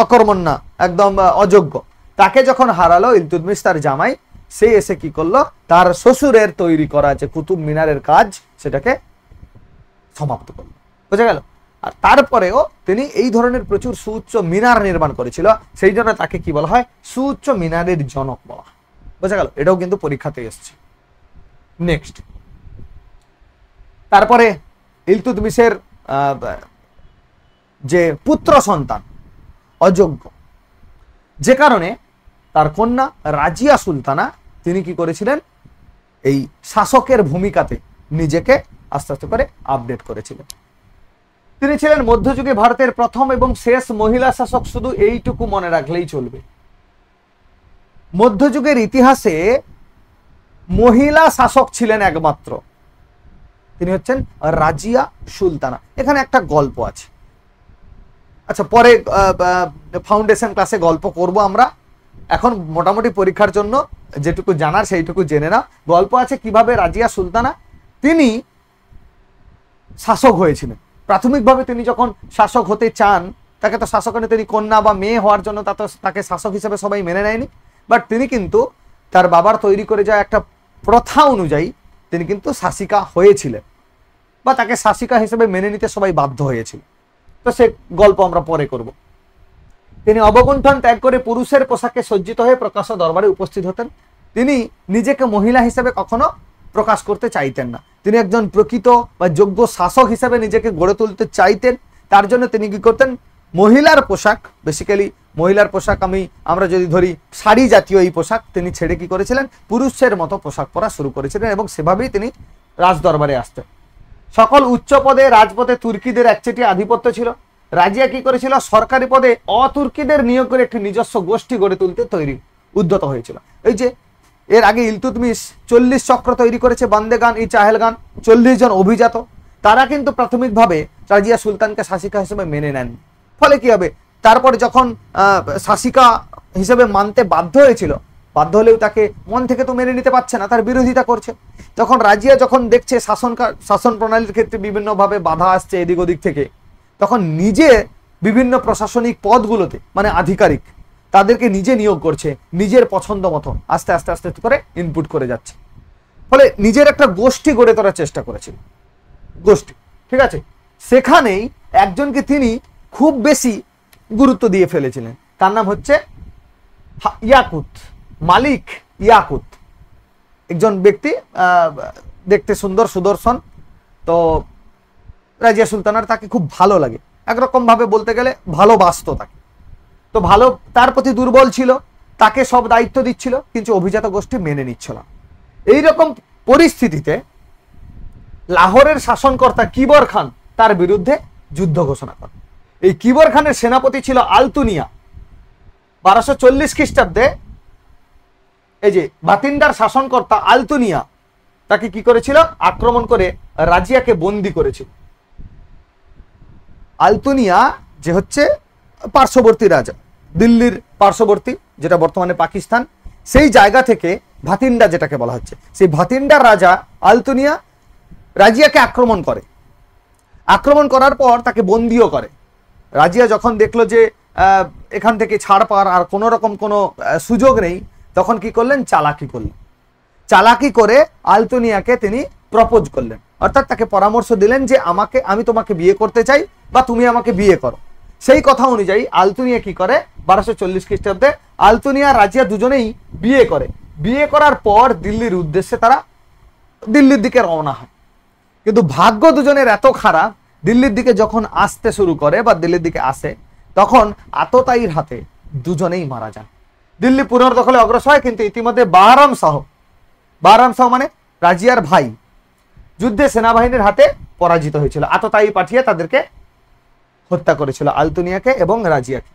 অকর্মণ্যা, একদম অযোগ্য। তাকে যখন হারালো ইলতুৎমিশ, তার জামাই, সে এসে কি করলো, তার শ্বশুরের তৈরি করা যে কুতুব মিনারের কাজ, সেটাকে সমাপ্ত করলো। বুঝা গেল? আর তারপরেও তিনি এই ধরনের প্রচুর সুউচ্চ মিনার নির্মাণ করেছিল, সেই জন্য তাকে কি বলা হয়? সুউচ্চ মিনারের জনক বলা হয়। বোঝা গেল? এটাও কিন্তু পরীক্ষাতে এসছে। নেক্সট, তারপরে ইলতুৎমিশের যে পুত্র সন্তান অযোগ্য, যে কারণে তার কন্যা রাজিয়া সুলতানা তিনি কি করেছিলেন, এই শাসকের ভূমিকাতে নিজেকে আস্তে আস্তে করে আপডেট করেছিলেন। তিনি ছিলেন মধ্যযুগে ভারতের প্রথম এবং শেষ মহিলা শাসক। শুধু এইটুকু মনে রাখলেই চলবে, মধ্যযুগের ইতিহাসে মহিলা শাসক ছিলেন একমাত্র, তিনি হচ্ছেন রাজিয়া সুলতানা। এখানে একটা গল্প আছে, আচ্ছা পরে ফাউন্ডেশন ক্লাসে গল্প করব আমরা, এখন মোটামুটি পরীক্ষার জন্য যেটুকু জানার সেইটুকু জেনে না। গল্প আছে কিভাবে রাজিয়া সুলতানা তিনি শাসক হয়েছিলেন। প্রাথমিকভাবে তিনি যখন শাসক হতে চান, তাকে তো শাসক হতে, তিনি কন্যা বা মেয়ে হওয়ার জন্য তাকে শাসক হিসেবে সবাই মেনে নেয়নি, বাট তিনি কিন্তু তার বাবার তৈরি করে যাওয়া একটা প্রথা অনুযায়ী তিনি কিন্তু শাসিকা হয়েছিলেন, বা তাকে শাসিকা হিসেবে মেনে নিতে সবাই বাধ্য হয়েছিল। তো সে গল্প আমরা পরে করব। তিনি অবগুণ্ঠন ত্যাগ করে পুরুষের পোশাকে সজ্জিত হয়ে প্রকাশ্য দরবারে উপস্থিত হতেন। তিনি নিজেকে মহিলা হিসেবে কখনো প্রকাশ করতে চাইতেন না। তিনি একজন প্রকৃত বা যোগ্য শাসক হিসেবে নিজেকে গড়ে তুলতে চাইতেন। তার জন্য তিনি কি করতেন, মহিলার পোশাক, বেসিক্যালি মহিলার পোশাক আমরা যদি ধরি শাড়ি জাতীয় এই পোশাক, তিনি ছেড়ে কি করেছিলেন, পুরুষের মতো পোশাক পরা শুরু করেছিলেন এবং সেভাবেই তিনি রাজ দরবারে আসতেন। সকল উচ্চ পদে রাজপথে তুর্কিদের একচেটিয়া আধিপত্য ছিল। রাজিয়া কি করেছিল, সরকারি পদে অতুর্কিদের নিয়োগ করে একটি নিজস্ব গোষ্ঠী গড়ে তুলতে উদ্যত হয়েছিল। এই যে এর আগে ইলতুৎমিশ 40 চক্র তৈরি করেছে, বান্দেগান ই চাহেলগান, 40 জন অভিজাত, তারা কিন্তু প্রাথমিকভাবে রাজিয়া সুলতানকে শাসিকা হিসেবে মেনে নেন। ফলে কি হবে, তারপরে যখন শাসিকা হিসেবে মানতে বাধ্য হয়েছিল, বাধ্য হলেও তাকে মন থেকে তো মেনে নিতে পারছে না, তার বিরোধিতা করছে। তখন রাজিয়া যখন দেখছে শাসন প্রণালীর ক্ষেত্রে বিভিন্নভাবে বাধা আসছে এদিক ওদিক থেকে, তখন নিজে বিভিন্ন প্রশাসনিক পদগুলোতে মানে আধিকারিক তাদেরকে নিজে নিয়োগ করছে, নিজের পছন্দ মতো আস্তে আস্তে আস্তে করে ইনপুট করে যাচ্ছে। ফলে নিজের একটা গোষ্ঠী গড়ে তোলার চেষ্টা করেছিল, গোষ্ঠী, ঠিক আছে। সেখানেই একজনকে তিনি খুব বেশি গুরুত্ব দিয়ে ফেলেছিলেন, তার নাম হচ্ছে ইয়াকুত, মালিক ইয়াকুত, একজন ব্যক্তি, দেখতে সুন্দর, সুদর্শন। তো রাজিয়া সুলতানার তাকে খুব ভালো লাগে, একরকম ভাবে বলতে গেলে ভালোবাসত তাকে। তো ভালো, তার প্রতি দুর্বল ছিল, তাকে সব দায়িত্ব দিচ্ছিল, কিন্তু অভিজাত গোষ্ঠী মেনে নিচ্ছিল না। এইরকম পরিস্থিতিতে লাহোরের শাসনকর্তা কিবর খান তার বিরুদ্ধে যুদ্ধ ঘোষণা করেন। এই কিবর খানের সেনাপতি ছিল আলতুনিয়া। 1240 খ্রিস্টাব্দে এই যে বাতিন্ডার শাসনকর্তা আলতুনিয়া তাকে কি করেছিল, আক্রমণ করে রাজিয়াকে বন্দি করেছিল। আলতুনিয়া যে হচ্ছে পার্শ্ববর্তী রাজা, দিল্লির পার্শ্ববর্তী, যেটা বর্তমানে পাকিস্তান, সেই জায়গা থেকে ভাতিন্ডা যেটাকে বলা হচ্ছে, সেই ভাতিন্ডার রাজা আলতুনিয়া রাজিয়াকে আক্রমণ করে। আক্রমণ করার পর তাকে বন্দিও করে। রাজিয়া যখন দেখলো যে এখান থেকে ছাড় পাওয়ার আর কোনো রকম কোনো সুযোগ নেই, তখন কি করলেন, চালাকি করলেন। চালাকি করে আলতুনিয়াকে তিনি প্রপোজ করলেন, অর্থাৎ তাকে পরামর্শ দিলেন যে আমি তোমাকে বিয়ে করতে চাই বা তুমি আমাকে বিয়ে করো। সেই কথা অনুযায়ী আলতুনিয়া কি করে, 1240 খ্রিস্টাব্দে আলতুনিয়া রাজিয়া দুজনেই বিয়ে করে। বিয়ে করার পর দিল্লির উদ্দেশ্যে তারা দিল্লির দিকে রওনা হয়। কিন্তু ভাগ্য দুজনের এত খারাপ, দিল্লির দিকে যখন আসতে শুরু করে বা দিল্লির দিকে আসে, তখন আততায়ীর হাতে দুজনেই মারা যান। দিল্লি পুনর্দখলে অগ্রসর হয়, কিন্তু ইতিমধ্যে বাহরাম শাহ মানে রাজিয়ার ভাই, যুদ্ধে সেনাবাহিনীর হাতে পরাজিত হয়েছিল। আততায়ী পাঠিয়ে তাদেরকে হত্যা করেছিল, আলতুনিয়াকে এবং রাজিয়াকে।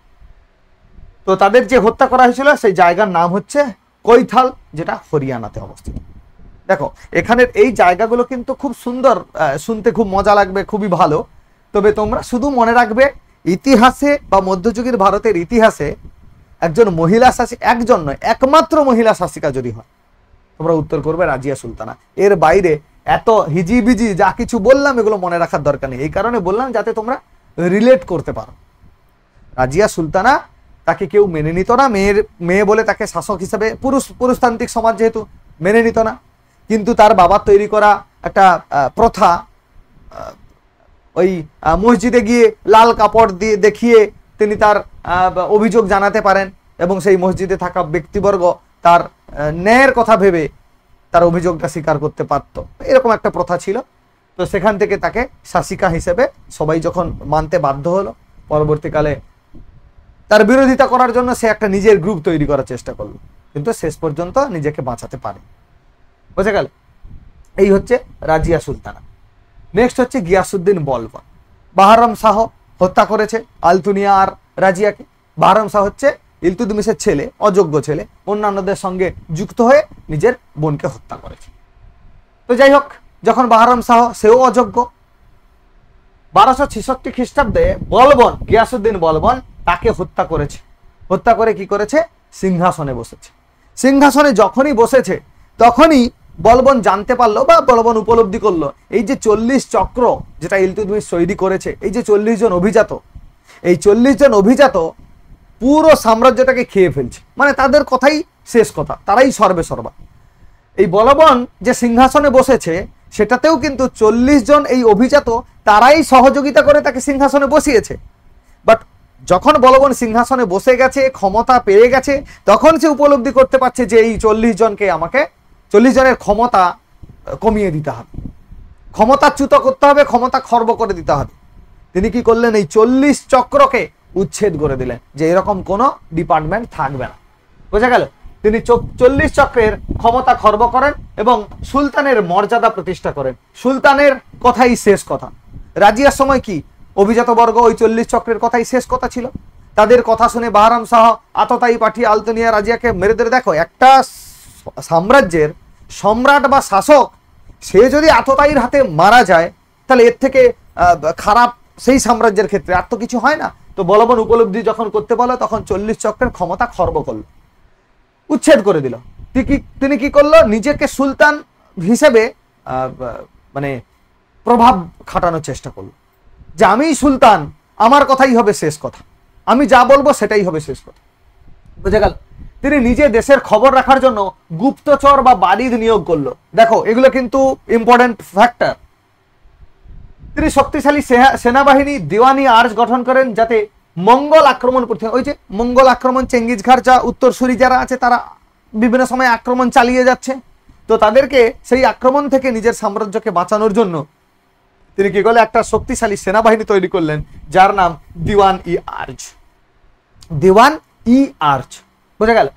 তো তাদের যে হত্যা করা হয়েছিল সেই জায়গার নাম হচ্ছে কৈথাল, যেটা হরিয়ানাতে অবস্থিত। দেখো এখানের এই জায়গাগুলো কিন্তু খুব সুন্দর, শুনতে খুব মজা লাগবে, খুবই ভালো। তবে তোমরা শুধু মনে রাখবে, ইতিহাসে বা মধ্যযুগের ভারতের ইতিহাসে একজন মহিলা শাসিকা, একজন নয় একমাত্র মহিলা শাসিকা যদি হয়, তোমরা উত্তর করবে রাজিয়া সুলতানা। এর বাইরে এত হিজিবিজি যা কিছু বললাম এগুলো মনে রাখার দরকার নেই, এই কারণে বললাম যাতে তোমরা রিলেট করতে পারো। রাজিয়া সুলতানা, তাকে কেউ মেনে নিত না, মেয়ে বলে তাকে শাসক হিসেবে পুরুষতান্ত্রিক সমাজ যেহেতু মেনে নিত না। কিন্তু তার বাবার তৈরি করা একটা প্রথা, ওই মসজিদে গিয়ে লাল কাপড় দিয়ে দেখিয়ে তিনি তার অভিযোগ জানাতে পারেন এবং সেই মসজিদে থাকা ব্যক্তিবর্গ তার ন্যায়ের কথা ভেবে তার অভিযোগটা স্বীকার করতে পারত, এরকম একটা প্রথা ছিল। তো সেখান থেকে তাকে শাসিকা হিসেবে সবাই যখন মানতে বাধ্য হলো, পরবর্তীকালে তার বিরোধিতা করার জন্য সে একটা নিজের গ্রুপ তৈরি করার চেষ্টা করলো, কিন্তু শেষ পর্যন্ত নিজেকে বাঁচাতে পারে। বুঝে গেল? এই হচ্ছে রাজিয়া সুলতানা। নেক্সট হচ্ছে গিয়াসউদ্দিন বলবন। বাহরাম শাহ হত্যা করেছে আলতুনিয়া আর রাজিয়াকে। বাহরাম শাহ হচ্ছে ইলতুৎমিশের ছেলে, অযোগ্য ছেলে, অন্যান্যদের সঙ্গে যুক্ত হয়ে নিজের বোনকে হত্যা করেছে। তো যাই হোক, যখন বাহরাম শাহ সেও অযোগ্য, 1266 খ্রিস্টাব্দে বলবন, গিয়াসউদ্দিন বলবন তাকে হত্যা করেছে। হত্যা করে কি করেছে? সিংহাসনে বসেছে। সিংহাসনে যখনই বসেছে তখনই বলবন জানতে পারলো বা বলবন উপলব্ধি করলো, এই যে 40 চক্র যেটা ইলতুৎমিশ তৈরি করেছে, এই যে 40 জন অভিজাত, এই 40 জন অভিজাত পুরো সাম্রাজ্যটাকে খেয়ে ফেলছে। মানে তাদের কথাই শেষ কথা, তারাই সর্বে সর্বা। এই বলবন যে সিংহাসনে বসেছে সেটাতেও কিন্তু 40 জন এই অভিজাত তারাই সহযোগিতা করে তাকে সিংহাসনে বসিয়েছে। বাট যখন বলবন সিংহাসনে বসে গেছে, ক্ষমতা পেয়ে গেছে, তখন সে উপলব্ধি করতে পারছে যে এই 40 জনকে আমাকে 40 জনের ক্ষমতা কমিয়ে দিতে হবে, ক্ষমতাচ্যুত করতে হবে, ক্ষমতা খর্ব করে দিতে হবে। তিনি কি করলেন? এই 40 চক্রকে উচ্ছেদ করে দিলেন, যে এরকম কোনো ডিপার্টমেন্ট থাকবে না। বোঝা গেল? তিনি 40 চক্রের ক্ষমতা খর্ব করেন এবং সুলতানের মর্যাদা প্রতিষ্ঠা করেন। সুলতানের কথাই শেষ কথা। রাজিয়ার সময় কি অভিজাত বর্গ ওই 40 চক্রের কথাই শেষ কথা ছিল। তাদের কথা শুনে বাহরাম শাহ আততায়ী পাঠিয়ে আলতুনিয়া রাজিয়াকে মেরে দিলে। দেখো, একটা সাম্রাজ্যের সম্রাট বা শাসক সে যদি আততায়ীর হাতে মারা যায়, তাহলে এর থেকে খারাপ সেই সাম্রাজ্যের ক্ষেত্রে আর তো কিছু হয় না। তো বলবন উপলব্ধি যখন করতে বলো, তখন 40 চক্রের ক্ষমতা খর্ব করলো, উচ্ছেদ করে দিল। তিনি কি করলো? নিজেকে সুলতান হিসেবে মানে প্রভাব খাটানোর চেষ্টা করলো, যে আমি সুলতান, আমার কথাই হবে শেষ কথা, আমি যা বলবো সেটাই হবে শেষ কথা। বুঝে গেল? তিনি নিজে দেশের খবর রাখার জন্য গুপ্তচর বা বারিদ নিয়োগ করলো। দেখো, এগুলো কিন্তু ইম্পর্টেন্ট ফ্যাক্টর। তিনি শক্তিশালী সেনাবাহিনী দিওয়ানি আর্জ গঠন করেন, যাতে মঙ্গল আক্রমণ করতে, ওই যে মঙ্গল আক্রমণ, চেঙ্গিজ খার যা উত্তরসূরি যারা আছে তারা বিভিন্ন সময় আক্রমণ চালিয়ে যাচ্ছে, তো তাদেরকে সেই আক্রমণ থেকে নিজের সাম্রাজ্যকে বাঁচানোর জন্য তিনি কি করলেন? একটা শক্তিশালী সেনাবাহিনী তৈরি করলেন, যার নাম দিওয়ান ই আর্জ। দিওয়ান ই আর্জ। বোঝা গেল?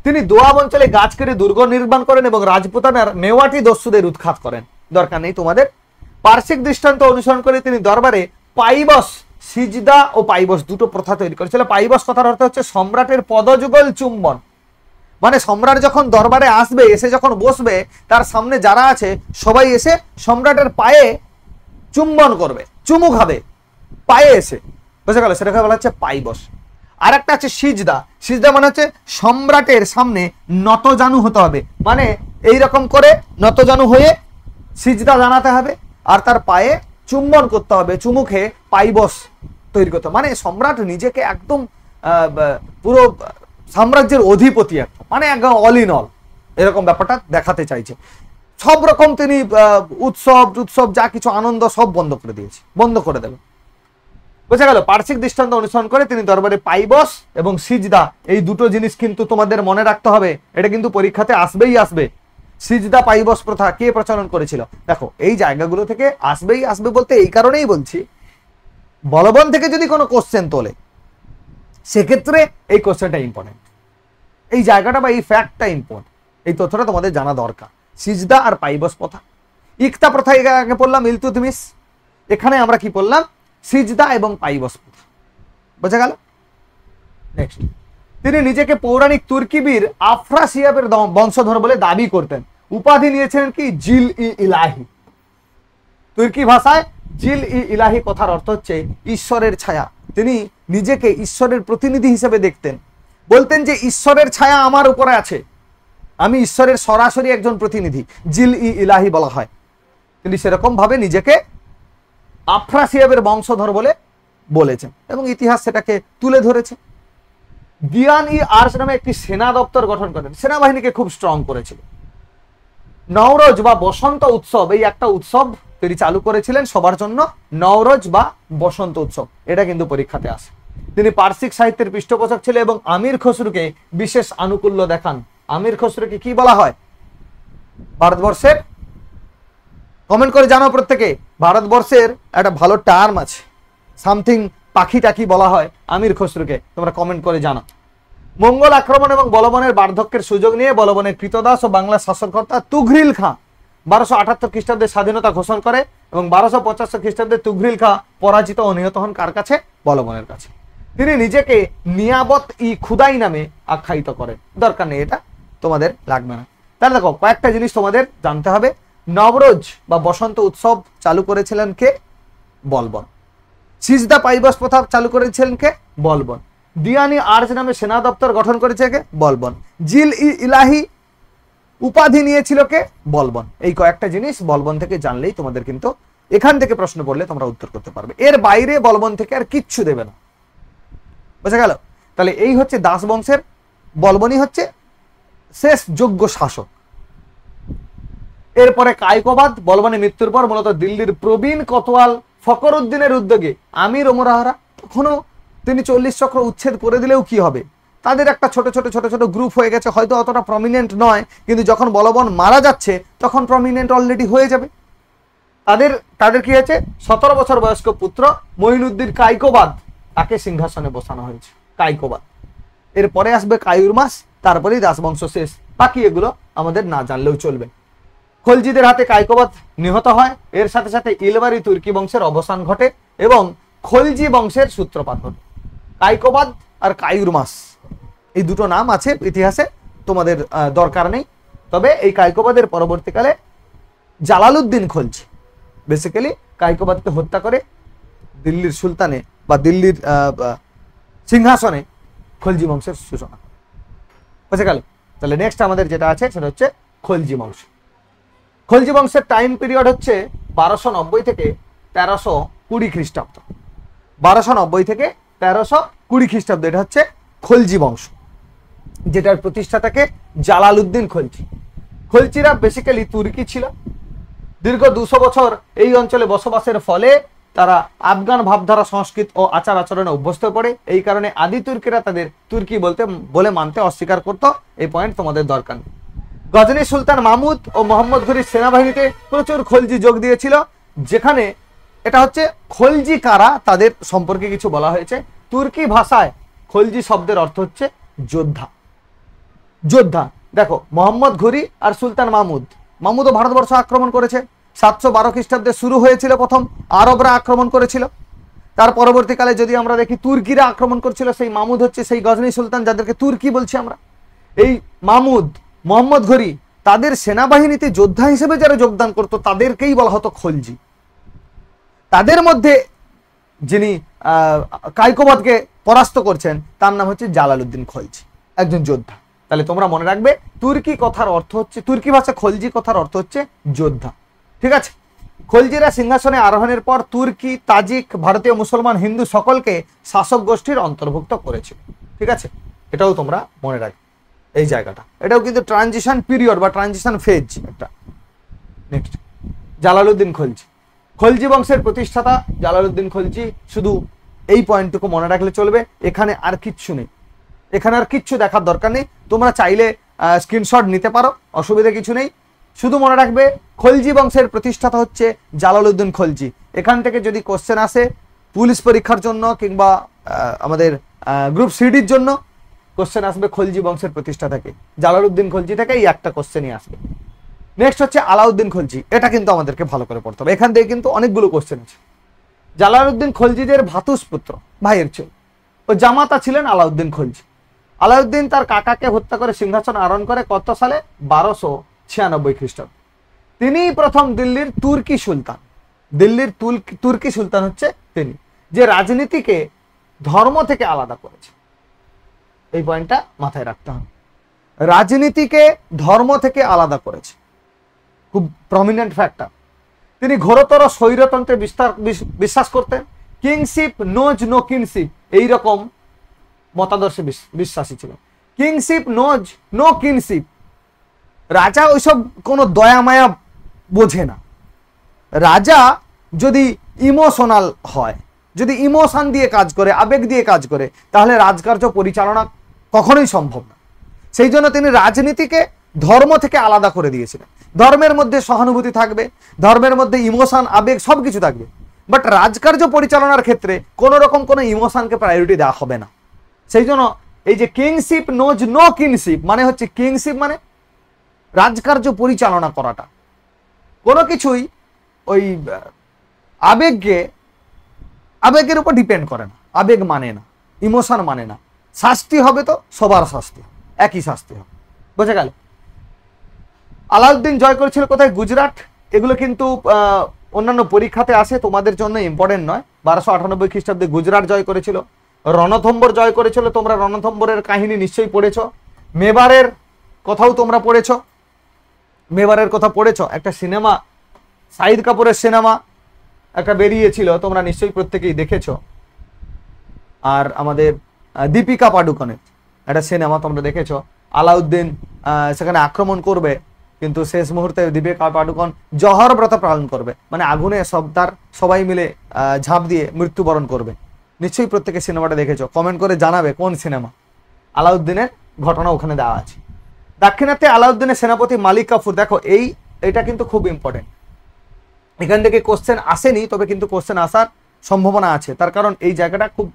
তিনি দোয়াব অঞ্চলে গাছ কেটে দুর্গ নির্মাণ করেন এবং রাজপুতানার মেওয়াটি দস্যুদের উৎখাত করেন। দরকার নেই তোমাদের। পার্শ্বিক দৃষ্টান্ত অনুসরণ করে তিনি দরবারে পাইবস, সিজদা ও পাইবস দুটো প্রথা তৈরি করেছিল। পাইবস কথার অর্থ হচ্ছে সম্রাটের পদযুগল চুম্বন। মানে সম্রাট যখন দরবারে আসবে, এসে যখন বসবে, তার সামনে যারা আছে সবাই এসে সম্রাটের পায়ে চুম্বন করবে, চুমু খাবে পায়ে এসে। বুঝে গেল? সেটাকে বলা হচ্ছে পাইবস। আর একটা আছে সিজদা। সিজদা মানে হচ্ছে সম্রাটের সামনে নতজানু হতে হবে, মানে এইরকম করে নতজানু হয়ে সিজদা জানাতে হবে, আর তার পায়ে চুম্বন করতে হবে, চুমু খেয়ে পাইবস তৈরি করতে হবে। মানে সম্রাট নিজেকে একদম পুরো সাম্রাজ্যের অধিপতি, একটা মানে একদম অল ইন অল, এরকম ব্যাপারটা দেখাতে চাইছে। সব রকম তিনি উৎসব যা কিছু আনন্দ সব বন্ধ করে দিয়েছে, বন্ধ করে দেবে। বোঝা গেল? পার্শ্বিক দৃষ্টান্ত অনুসরণ করে তিনি দরবারে পাইবস এবং সিজদা, এই দুটো জিনিস কিন্তু তোমাদের মনে রাখতে হবে, এটা কিন্তু পরীক্ষাতে আসবেই আসবে। সিজদা পাইবস প্রথা কে প্রচলন করেছিল? দেখো, এই জায়গাগুলো থেকে আসবেই আসবে বলতে এই কারণেই বলছি, বলবন থেকে যদি কোনো কোশ্চেন তোলে সেক্ষেত্রে এই কোশ্চেনটা ইম্পর্টেন্ট, এই জায়গাটা বা এই ফ্যাক্টটা ইম্পর্টেন্ট, এই তথ্যটা তোমাদের জানা দরকার। সিজদা আর পাইবস প্রথা। ইকতা প্রথা আগে পড়লাম ইলতুৎমিশ, এখানে আমরা কি পড়লাম? সিজদা এবং পাইবস প্রথা। বোঝা গেল? নেক্সট, তিনি নিজেকে পৌরাণিক তুর্কি বীর আফরাসিয়াবের বংশধর বলে দাবি করতেন। উপাধি নিয়েছিলেন কি? জিল ই ইলাহি। তুর্কি ভাষায় জিল ই ইলাহি কথার অর্থ হচ্ছে ঈশ্বরের ছায়া। তিনি নিজেকে ঈশ্বরের প্রতিনিধি হিসেবে দেখতেন, বলতেন যে ঈশ্বরের ছায়া আমার উপরে আছে, আমি ঈশ্বরের সরাসরি একজন প্রতিনিধি, জিল ই ইলাহি বলা হয়। তিনি সেরকম ভাবে নিজেকে আফরাসিয়াবের বংশধর বলে বলেছেন এবং ইতিহাস সেটাকে তুলে ধরেছে। দিওয়ান ই আর্জ নামে একটি সেনা দপ্তর গঠন করেন, সেনাবাহিনীকে খুব স্ট্রং করেছিল। নওরোজ বা বসন্ত উৎসব, এই একটা উৎসব তিনি চালু করেছিলেন সবার জন্য, নওরোজ বা বসন্ত উৎসব, এটা কিন্তু পরীক্ষাতে আসে। তিনি পার্সিক সাহিত্যের পৃষ্ঠপোষক ছিলেন এবং আমির খসরুকে বিশেষ আনুকূল্য দেখান। আমির খসরুকে কি বলা হয়? ভারতবর্ষের, কমেন্ট করে জানাও প্রত্যেকে, ভারতবর্ষের একটা ভালো টার্ম আছে, সামথিং পাখি টাকি বলা হয় আমির খসরুকে, তোমরা কমেন্ট করে জানাও। মঙ্গল আক্রমণ এবং বলবনের বার্ধক্যের সুযোগ নিয়ে বলবনের কৃতদাস ও বাংলার শাসনকর্তা তুঘরিল খাঁ 1278 খ্রিস্টাব্দে স্বাধীনতা ঘোষণা করে এবং 1285 খ্রিস্টাব্দে তুঘরিল খাঁ পরাজিত ও নিহত হন কার কাছে? বলবনের কাছে। তিনি নিজেকে নিয়াবত ই খুদাই নামে আখ্যায়িত করেন। দরকার নেই, এটা তোমাদের লাগবে না। তাহলে দেখো কয়েকটা জিনিস তোমাদের জানতে হবে। নবরোজ বা বসন্ত উৎসব চালু করেছিলেন কে? বলবন। সিজদা পাইবাস প্রথা চালু করেছিলেন কে? বলবন। দিয়ানি আর্জ নামে সেনা দপ্তর গঠন করেছে কে? বলবন। জিল ই ইলাহি উপাধি নিয়েছিল কে? বলবন। এই কয়েকটা জিনিস বলবন থেকে জানলেই তোমাদের কিন্তু এখান থেকে প্রশ্ন পড়লে তোমরা উত্তর করতে পারবে। এর বাইরে বলবন থেকে আর কিচ্ছু দেবে না, বুঝা গেল? তাহলে এই হচ্ছে দাস বংশের, বলবনই হচ্ছে শেষ যোগ্য শাসক। এরপরে কায়কোবাদ, বলবনের মৃত্যুর পর মূলত দিল্লির প্রবীণ কোতোয়াল ফখরউদ্দিনের উদ্যোগে আমির ওমরাহরা, তখনও তিনি 40 চক্র উচ্ছেদ করে দিলেও কি হবে, তাদের একটা ছোট ছোট গ্রুপ হয়ে গেছে, হয়তো অতটা প্রমিনেন্ট নয়, কিন্তু যখন বলবন মারা যাচ্ছে তখন প্রমিনেন্ট অলরেডি হয়ে যাবে। তাদের কি হয়েছে? 17 বছর বয়স্ক পুত্র মঈনুদ্দিন কায়কোবাদ, তাকে সিংহাসনে বসানো হয়েছে, কায়কোবাদ। এরপরে আসবে কায়ুরমাস, তারপরেই দাসবংশ শেষ। বাকি এগুলো আমাদের না জানলেও চলবে। খলজিদের হাতে কায়কোবাদ নিহত হয়, এর সাথে সাথে ইলবারি তুর্কি বংশের অবসান ঘটে এবং খলজি বংশের সূত্রপাত ঘটে। কায়কোবাদ আর কায়ুরমাস এই দুটো নাম আছে ইতিহাসে, তোমাদের দরকার নেই। তবে এই কায়কোবাদের পরবর্তীকালে জালালউদ্দিন খলজি বেসিক্যালি কায়কোবাদকে হত্যা করে দিল্লির সুলতানে বা দিল্লির সিংহাসনে খলজি বংশের সূচনা, বুঝে গেল? তাহলে নেক্সট আমাদের যেটা আছে সেটা হচ্ছে খলজি বংশ। খলজি বংশের টাইম পিরিয়ড হচ্ছে 1290 থেকে 1320 খ্রিস্টাব্দ। 1290 থেকে 1320 খ্রিস্টাব্দ, এটা হচ্ছে খলজি বংশ, যেটার প্রতিষ্ঠাতাকে জালালউদ্দিন খলজি। খলজিরা বেসিক্যালি তুর্কি ছিল। দীর্ঘ 200 বছর এই অঞ্চলে বসবাসের ফলে তারা আফগান ভাবধারা, সংস্কৃত ও আচার আচরণে অভ্যস্ত পড়ে। এই কারণে আদি তুর্কিরা তাদের তুর্কি বলে মানতে অস্বীকার করত। এই পয়েন্ট তোমাদের দরকার নেই। গজনী সুলতান মাহমুদ ও মোহাম্মদ ঘুরির সেনাবাহিনীতে প্রচুর খলজি যোগ দিয়েছিল, যেখানে এটা হচ্ছে খলজি কারা তাদের সম্পর্কে কিছু বলা হয়েছে। তুর্কি ভাষায় খলজি শব্দের অর্থ হচ্ছে যোদ্ধা। যোদ্ধা দেখো, মোহাম্মদ ঘুরি আর সুলতান মাহমুদও ভারতবর্ষ আক্রমণ করেছে। 712 খ্রিস্টাব্দে শুরু হয়েছিল, প্রথম আরবরা আক্রমণ করেছিল। তার পরবর্তীকালে যদি আমরা দেখি তুর্কিরা আক্রমণ করছিল। সেই মাহমুদ হচ্ছে সেই গজনী সুলতান যাদেরকে তুর্কি বলছি আমরা। এই মাহমুদ, মোহাম্মদ ঘুরি, তাদের সেনাবাহিনীতে যোদ্ধা হিসেবে যারা যোগদান করতো তাদেরকেই বলা হতো খলজি। তাদের মধ্যে যিনি কায়কোবাদকে পরাস্ত করছেন তার নাম হচ্ছে জালালউদ্দিন খলজি, একজন যোদ্ধা। তাহলে তোমরা মনে রাখবে তুর্কি কথার অর্থ হচ্ছে, তুর্কি ভাষা খলজি কথার অর্থ হচ্ছে যোদ্ধা, ঠিক আছে? খলজিরা সিংহাসনে আরোহণের পর তুর্কি, তাজিক, ভারতীয় মুসলমান, হিন্দু সকলকে শাসক গোষ্ঠীর অন্তর্ভুক্ত করেছিল, ঠিক আছে? এটাও তোমরা মনে রাখবে এই জায়গাটা। এটাও কিন্তু ট্রানজিশন পিরিয়ড বা ট্রানজিশন ফেজ একটা। নেক্সট জালালউদ্দিন খলজি। খলজি বংশের প্রতিষ্ঠাতা জালালউদ্দিন খলজি। শুধু এই পয়েন্টটুকু মনে রাখলে চলবে, এখানে আর কিচ্ছু নেই, এখানে আর কিচ্ছু দেখার দরকার নেই। তোমরা চাইলে স্ক্রিনশট নিতে পারো, অসুবিধা কিছু নেই। শুধু মনে রাখবে খলজি বংশের প্রতিষ্ঠাতা হচ্ছে জালালউদ্দিন খলজি। এখান থেকে যদি কোশ্চেন আসে পুলিশ পরীক্ষার জন্য কিংবা আমাদের গ্রুপ সিডির জন্য, কোশ্চেন আসবে খলজি বংশের প্রতিষ্ঠাতাকে, জালালউদ্দিন খলজি থেকে এই একটা কোশ্চেনই আসবে। নেক্সট হচ্ছে আলাউদ্দিন খলজি। এটা কিন্তু আমাদেরকে ভালো করে পড়তে হবে, এখান থেকে কিন্তু অনেকগুলো কোশ্চেন আছে। জালালউদ্দিন খলজিদের ভ্রাতুষ্পুত্র, ভাইয়ের ছেলে, ও জামাতা ছিলেন আলাউদ্দিন খলজি। আলাউদ্দিন তার কাকাকে হত্যা করে সিংহাসন আরোহণ করে কত সালে? 1296 খ্রিস্টাব্দ। তিনিই প্রথম দিল্লির তুর্কি সুলতান। দিল্লির তুর্কি সুলতান হচ্ছে তিনি, যে রাজনীতিকে ধর্ম থেকে আলাদা করেছে। এই পয়েন্টটা মাথায় রাখতে হবে, রাজনীতিকে ধর্ম থেকে আলাদা করেছে, খুব প্রমিনেন্ট ফ্যাক্টর। তিনি ঘোরতর স্বৈরতন্ত্রে বিশ্বাস করতেন। কিংশিপ নোজ নো কিনশিপ, এইরকম মতাদর্শে বিশ্বাসী ছিলেন। কিংশিপ নোজ নো কিনশিপ, রাজা ওইসব কোনো দয়া মায়া বোঝে না। রাজা যদি ইমোশনাল হয়, যদি ইমোশন দিয়ে কাজ করে, আবেগ দিয়ে কাজ করে, তাহলে রাজকার্য পরিচালনা কখনোই সম্ভব না। সেই জন্য তিনি রাজনীতিকে ধর্ম থেকে আলাদা করে দিয়েছিলেন। ধর্মের মধ্যে সহানুভূতি থাকবে, ধর্মের মধ্যে ইমোশন, আবেগ সবকিছু থাকবে, বাট রাজকার্য পরিচালনার ক্ষেত্রে কোনো রকম কোনো ইমোশনকে প্রায়োরিটি দেওয়া হবে না। সেই জন্য এই যে কিংশিপ নোজ নো কিংশিপ মানে হচ্ছে, কিংশিপ মানে রাজকার্য পরিচালনা করাটা কোনো কিছুই ওই আবেগের উপর ডিপেন্ড করে না, আবেগ মানে না, ইমোশন মানে না। শাস্তি হবে তো সবার শাস্তি, একই শাস্তি হবে। বোঝা গেল? আলাউদ্দিন জয় করেছিল কোথায়? গুজরাট। এগুলো কিন্তু অন্যান্য পরীক্ষাতে আসে, তোমাদের জন্য ইম্পর্টেন্ট নয়। 1298 খ্রিস্টাব্দে গুজরাট জয় করেছিল। রণথম্বর জয় করেছিল, তোমরা রণথম্বরের কাহিনী নিশ্চয়ই পড়েছ। মেবারের কথাও তোমরা পড়েছ, মেবারের কথা পড়েছ। একটা সিনেমা, শাহিদ কাপুরের সিনেমা একটা বেরিয়েছিল, তোমরা নিশ্চয়ই প্রত্যেকেই দেখেছ। আর আমাদের দীপিকা পাডুকোনের একটা সিনেমা তোমরা দেখেছ। আলাউদ্দিন সেখানে আক্রমণ করবে, কিন্তু শেষ মুহূর্তে দীপিকা পাডুকোন জহর ব্রত পালন করবে, মানে আগুনে সবাই মিলে ঝাঁপ দিয়ে মৃত্যুবরণ করবে। নিশ্চয়ই প্রত্যেকে সিনেমাটা দেখেছো, কমেন্ট করে জানাবে কোন সিনেমা। আলাউদ্দিনের ঘটনা ওখানে দেওয়া আছে। দাক্ষিণাত্যে আলাউদ্দিনের সেনাপতি মালিক কাফুর, দেখো এইটা কিন্তু খুব ইম্পর্টেন্ট। এখান থেকে কোশ্চেন আসেনি, তবে কিন্তু কোশ্চেন আসার সম্ভাবনা আছে, তার কারণ এই জায়গাটা খুব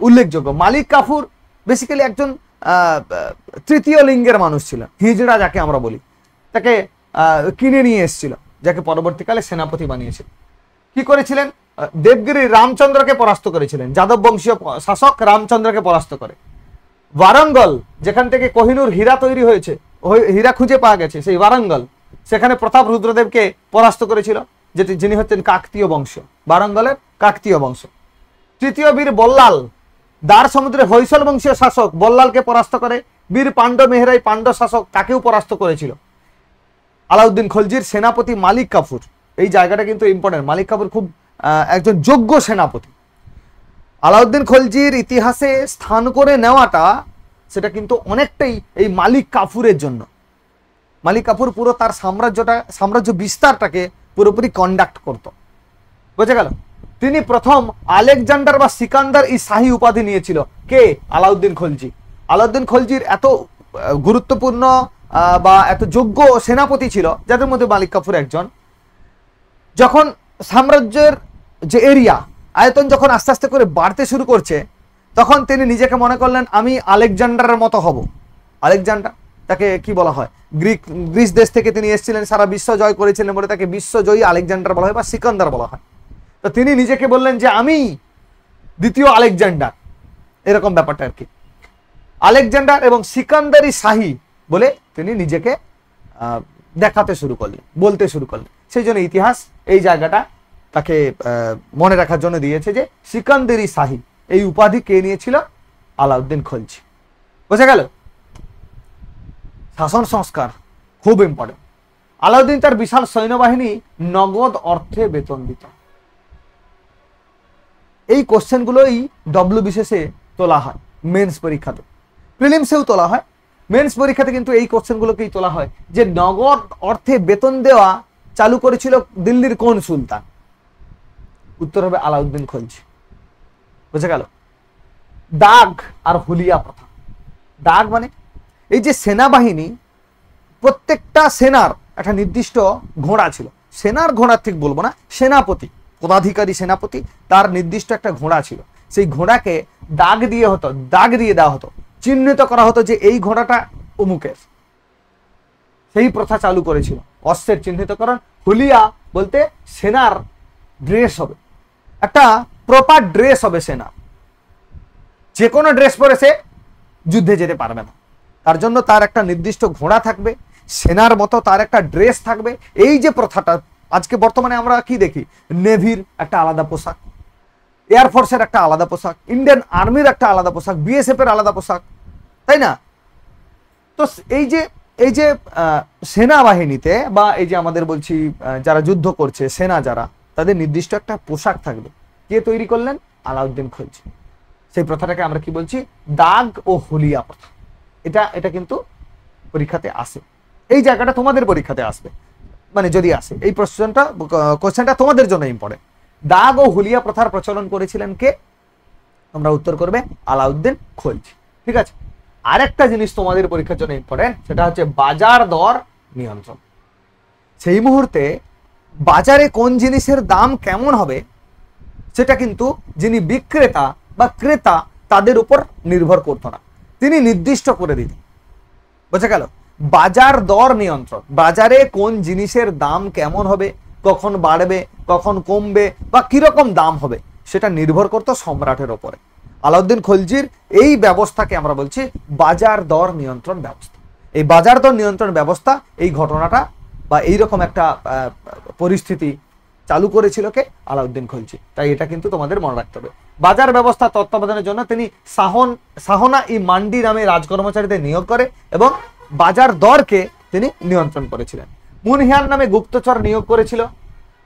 উল্লেখযোগ্য। মালিক কাফুর বেসিক্যালি একজন তৃতীয় লিঙ্গের মানুষ ছিল, হিজড়া যাকে আমরা বলি। তাকে কিনে নিয়ে এসেছিল, যাকে পরবর্তীকালে সেনাপতি বানিয়েছিল। কি করেছিলেন? দেবগিরি রামচন্দ্রকে পরাস্ত করেছিলেন, যাদব বংশীয় শাসক রামচন্দ্রকে পরাস্ত করে। ওয়ারঙ্গল, যেখান থেকে কোহিনুর হীরা তৈরি হয়েছে, হীরা খুঁজে পাওয়া গেছে, সেই ওয়ারঙ্গল, সেখানে প্রতাপ রুদ্রদেবকে পরাস্ত করেছিল, যিনি হচ্ছেন কাকতীয় বংশ, ওয়ারঙ্গলের কাকতীয় বংশ। তৃতীয় বীর বল্লাল, দ্বার সমুদ্রে হৈসল বংশীয় শাসক বল্লালকে পরাস্ত করে। বীর পাণ্ড মেহরাই পাণ্ড শাসক, তাকেও পরাস্ত করেছিল। আলাউদ্দিন খলজির সেনাপতি মালিক কাফুর, এই জায়গাটা কিন্তু ইম্পর্টেন্ট। মালিক কাফুর খুব একজন যোগ্য সেনাপতি। আলাউদ্দিন খলজির ইতিহাসে স্থান করে নেওয়াটা, সেটা কিন্তু অনেকটাই এই মালিক কাফুরের জন্য। মালিক কাফুর পুরো তার সাম্রাজ্য বিস্তারটাকে পুরোপুরি কন্ডাক্ট করত। বোঝা গেল? তিনি প্রথম আলেকজান্ডার বা সিকান্দার ই শাহী উপাধি নিয়েছিল। কে? আলাউদ্দিন খলজি। আলাউদ্দিন খলজির এত গুরুত্বপূর্ণ বা এত যোগ্য সেনাপতি ছিল, যাদের মধ্যে মালিক কাফুর একজন। যখন সাম্রাজ্যের যে এরিয়া, আয়তন যখন আস্তে আস্তে করে বাড়তে শুরু করছে, তখন তিনি নিজেকে মনে করলেন আমি আলেকজান্ডারের মতো হব। আলেকজান্ডার, তাকে কি বলা হয়? গ্রিস দেশ থেকে তিনি এসেছিলেন, সারা বিশ্ব জয় করেছিলেন বলে তাকে বিশ্বজয়ী আলেকজান্ডার বলা হয় বা সিকান্দার বলা হয়। তো তিনি নিজেকে বললেন যে আমি দ্বিতীয় আলেকজান্ডার, এরকম ব্যাপারটা আর কি। আলেকজান্ডার এবং সিকান্দারি শাহী বলে তিনি নিজেকে দেখাতে শুরু করলেন, বলতে শুরু করলেন। সেই জন্য ইতিহাস এই জায়গাটা তাকে মনে রাখার জন্য দিয়েছে যে সিকান্দারি শাহী, এই উপাধি কে নিয়েছিল? আলাউদ্দিন খলজি। বোঝা গেল? শাসন সংস্কার খুব ইম্পর্টেন্ট। আলাউদ্দিন তার বিশাল সৈন্যবাহিনী নগদ অর্থে বেতন দিত। এই কোশ্চেনগুলোই ডব্লিউবিসিএসে তোলা হয়, মেন্স পরীক্ষাতে, প্রিলিমসেও তোলা হয়, মেন্স পরীক্ষাতে কিন্তু এই কোশ্চেনগুলোকেই তোলা হয় যে নগদ অর্থে বেতন দেওয়া চালু করেছিল দিল্লির কোন সুলতান? উত্তর হবে আলাউদ্দিন খলজি। বুঝে গেল? দাগ আর হুলিয়া প্রথা। দাগ মানে এই যে সেনাবাহিনী, প্রত্যেকটা সেনার একটা নির্দিষ্ট ঘোড়া ছিল। সেনার ঘোড়া ঠিক বলবো না, সেনাপতি, পদাধিকারী সেনাপতি, তার নির্দিষ্ট একটা ঘোড়া ছিল। সেই ঘোড়াকে দাগ দিয়ে দেওয়া হতো, চিহ্নিত করা হতো যে এই ঘোড়াটা অমুকের। সেই প্রথা চালু করেছিল, অস্ত্রের চিহ্নিতকরণ। হুলিয়া বলতে সেনার ড্রেস হবে, একটা প্রপার ড্রেস হবে সেনার। যে কোনো ড্রেস পরে সে যুদ্ধে যেতে পারবে না, তার জন্য তার একটা নির্দিষ্ট ঘোড়া থাকবে, সেনার মতো তার একটা ড্রেস থাকবে। এই যে প্রথাটা আজকে বর্তমানে আমরা কি দেখি, নেভির একটা আলাদা পোশাক, এয়ারফোর্সের একটা আলাদা পোশাক, ইন্ডিয়ান আর্মির একটা আলাদা পোশাক, বিএসএফ এর আলাদা পোশাক, তাই না? তো এই যে সেনাবাহিনীতে বা এই যে আমাদের বলছি যারা যুদ্ধ করছে, সেনা যারা, তাদের নির্দিষ্ট একটা পোশাক থাকবে। কে তৈরি করলেন? আলাউদ্দিন খলজি। সেই প্রথাটাকে আমরা কি বলছি? দাগ ও হুলিয়া প্রথা। এটা কিন্তু পরীক্ষাতে আসে, এই জায়গাটা তোমাদের পরীক্ষাতে আসবে, মানে যদি আসে এই কোশ্চেনটা তোমাদের জন্য ইম্পর্টেন্ট। দাগ ও হুলিয়া প্রথার প্রচলন করেছিলেন কে? তোমরা উত্তর করবে আলাউদ্দিন খলজি। ঠিক আছে, আরেকটা জিনিস তোমাদের পরীক্ষার জন্য ইম্পর্টেন্ট, সেটা হচ্ছে বাজার দর নিয়ন্ত্রণ। সেই মুহূর্তে বাজারে কোন জিনিসের দাম কেমন হবে সেটা কিন্তু যিনি বিক্রেতা বা ক্রেতা তাদের উপর নির্ভর করতো না, তিনি নির্দিষ্ট করে দিতেন। বোঝা গেল? বাজার দর নিয়ন্ত্রণ, বাজারে কোন জিনিসের দাম কেমন হবে, কখন বাড়বে, কখন কমবে বা কিরকম দাম হবে, সেটা নির্ভর করতো সম্রাটের ওপরে। আলাউদ্দিন খলজির এই ব্যবস্থাকে আমরা বলছি বাজার দর নিয়ন্ত্রণ ব্যবস্থা। এই বাজার দর নিয়ন্ত্রণ ব্যবস্থা, এই ঘটনাটা বা এইরকম একটা পরিস্থিতি চালু করেছিল কে? আলাউদ্দিন খলজি। তাই এটা কিন্তু তোমাদের মনে রাখতে হবে। বাজার ব্যবস্থা তত্ত্বাবধানের জন্য তিনি সাহনা ই মান্ডি নামে রাজকর্মচারীদের নিয়োগ করে এবং বাজার দরকে তিনি নিয়ন্ত্রণ করেছিলেন। মুনহিয়ান নামে গুপ্তচর নিয়োগ করেছিল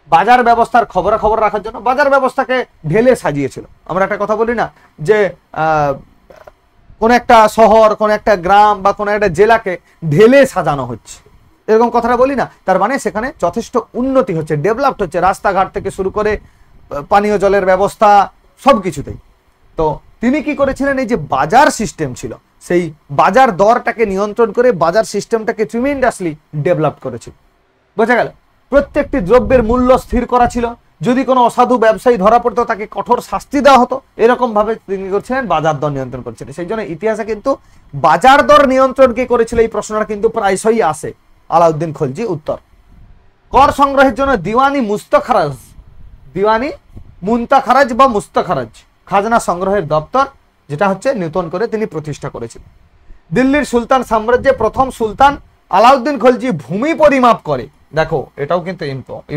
বাজার ব্যবস্থার খবরাখবর রাখার জন্য। বাজার ব্যবস্থাকে ঢেলে সাজিয়েছিল। আমরা একটা কথা বলি না যে কোন একটা শহর, কোন একটা গ্রাম বা কোন একটা জেলাকে ঢেলে সাজানো হচ্ছে, এরকম কথাটা বলি না? তার মানে সেখানে যথেষ্ট উন্নতি হচ্ছে, ডেভেলপড হচ্ছে, রাস্তাঘাট থেকে শুরু করে পানীয় জলের ব্যবস্থা সবকিছুতেই। তো তিনি কি করেছিলেন, এই যে বাজার সিস্টেম ছিল সেই বাজার দরটাকে নিয়ন্ত্রণ করে বাজার সিস্টেমটাকে ট্রিমেন্ডাসলি ডেভেলপ করেছিল। বোঝা গেল? প্রত্যেকটি দ্রব্যের মূল্য স্থির করা ছিল, যদি কোনো অসাধু ব্যবসায়ী ধরা পড়তো তাকে কঠোর শাস্তি দেওয়া হতো। এরকম ভাবে তিনি করছিলেন বাজার দর নিয়ন্ত্রণ করছিলেন। সেই জন্য ইতিহাসে কিন্তু বাজার দর নিয়ন্ত্রণ কে করেছিল এই প্রশ্নটা কিন্তু প্রায়শই আসে। আলাউদ্দিন খলজি। উত্তর, কর সংগ্রহের জন্য দিওয়ানি মুস্তাখারাজ, দিওয়ানি মুন্তাখারাজ বা মুস্তাখারাজ খাজনা সংগ্রহের দপ্তর, যেটা হচ্ছে নতুন করে তিনি প্রতিষ্ঠা করেছিলেন। দিল্লির সুলতান সাম্রাজ্যে প্রথম সুলতান আলাউদ্দিন খলজি ভূমি পরিমাপ করে। দেখো এটাও কিন্তু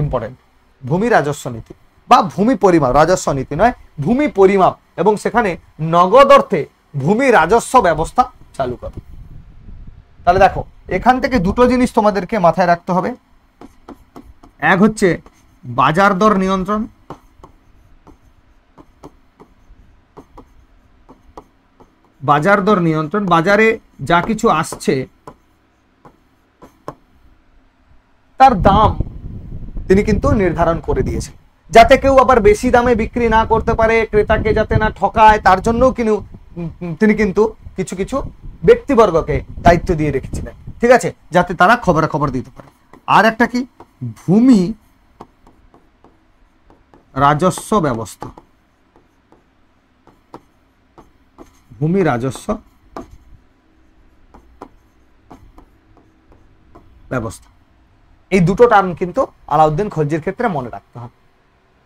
ইম্পর্টেন্ট, ভূমি রাজস্ব নীতি বা ভূমি পরিমাপ, রাজস্ব নীতি নয়, ভূমি পরিমাপ, এবং সেখানে নগদ অর্থে ভূমি রাজস্ব ব্যবস্থা চালু করে। তাহলে দেখো এখান থেকে দুটো জিনিস তোমাদেরকে মাথায় রাখতে হবে। এক হচ্ছে বাজার দর নিয়ন্ত্রণ, বাজার দর নিয়ন্ত্রণ, বাজারে যা কিছু আসছে তার দাম তিনি কিন্তু নির্ধারণ করে দিয়েছেন, যাতে কেউ আবার বেশি দামে বিক্রি না করতে পারে, ক্রেতাকে যাতে না ঠকায়, তার জন্যও তিনি কিন্তু কিছু কিছু ব্যক্তিবর্গকে দায়িত্ব দিয়ে রেখেছিলেন, ঠিক আছে, যাতে তারা খবরাখবর দিতে পারে। আর একটা কি, ভূমি রাজস্ব ব্যবস্থা, ভূমি রাজস্ব ব্যবস্থা, এই দুটো টার্ম কিন্তু আলাউদ্দিন খলজির ক্ষেত্রে মনে রাখতে হবে।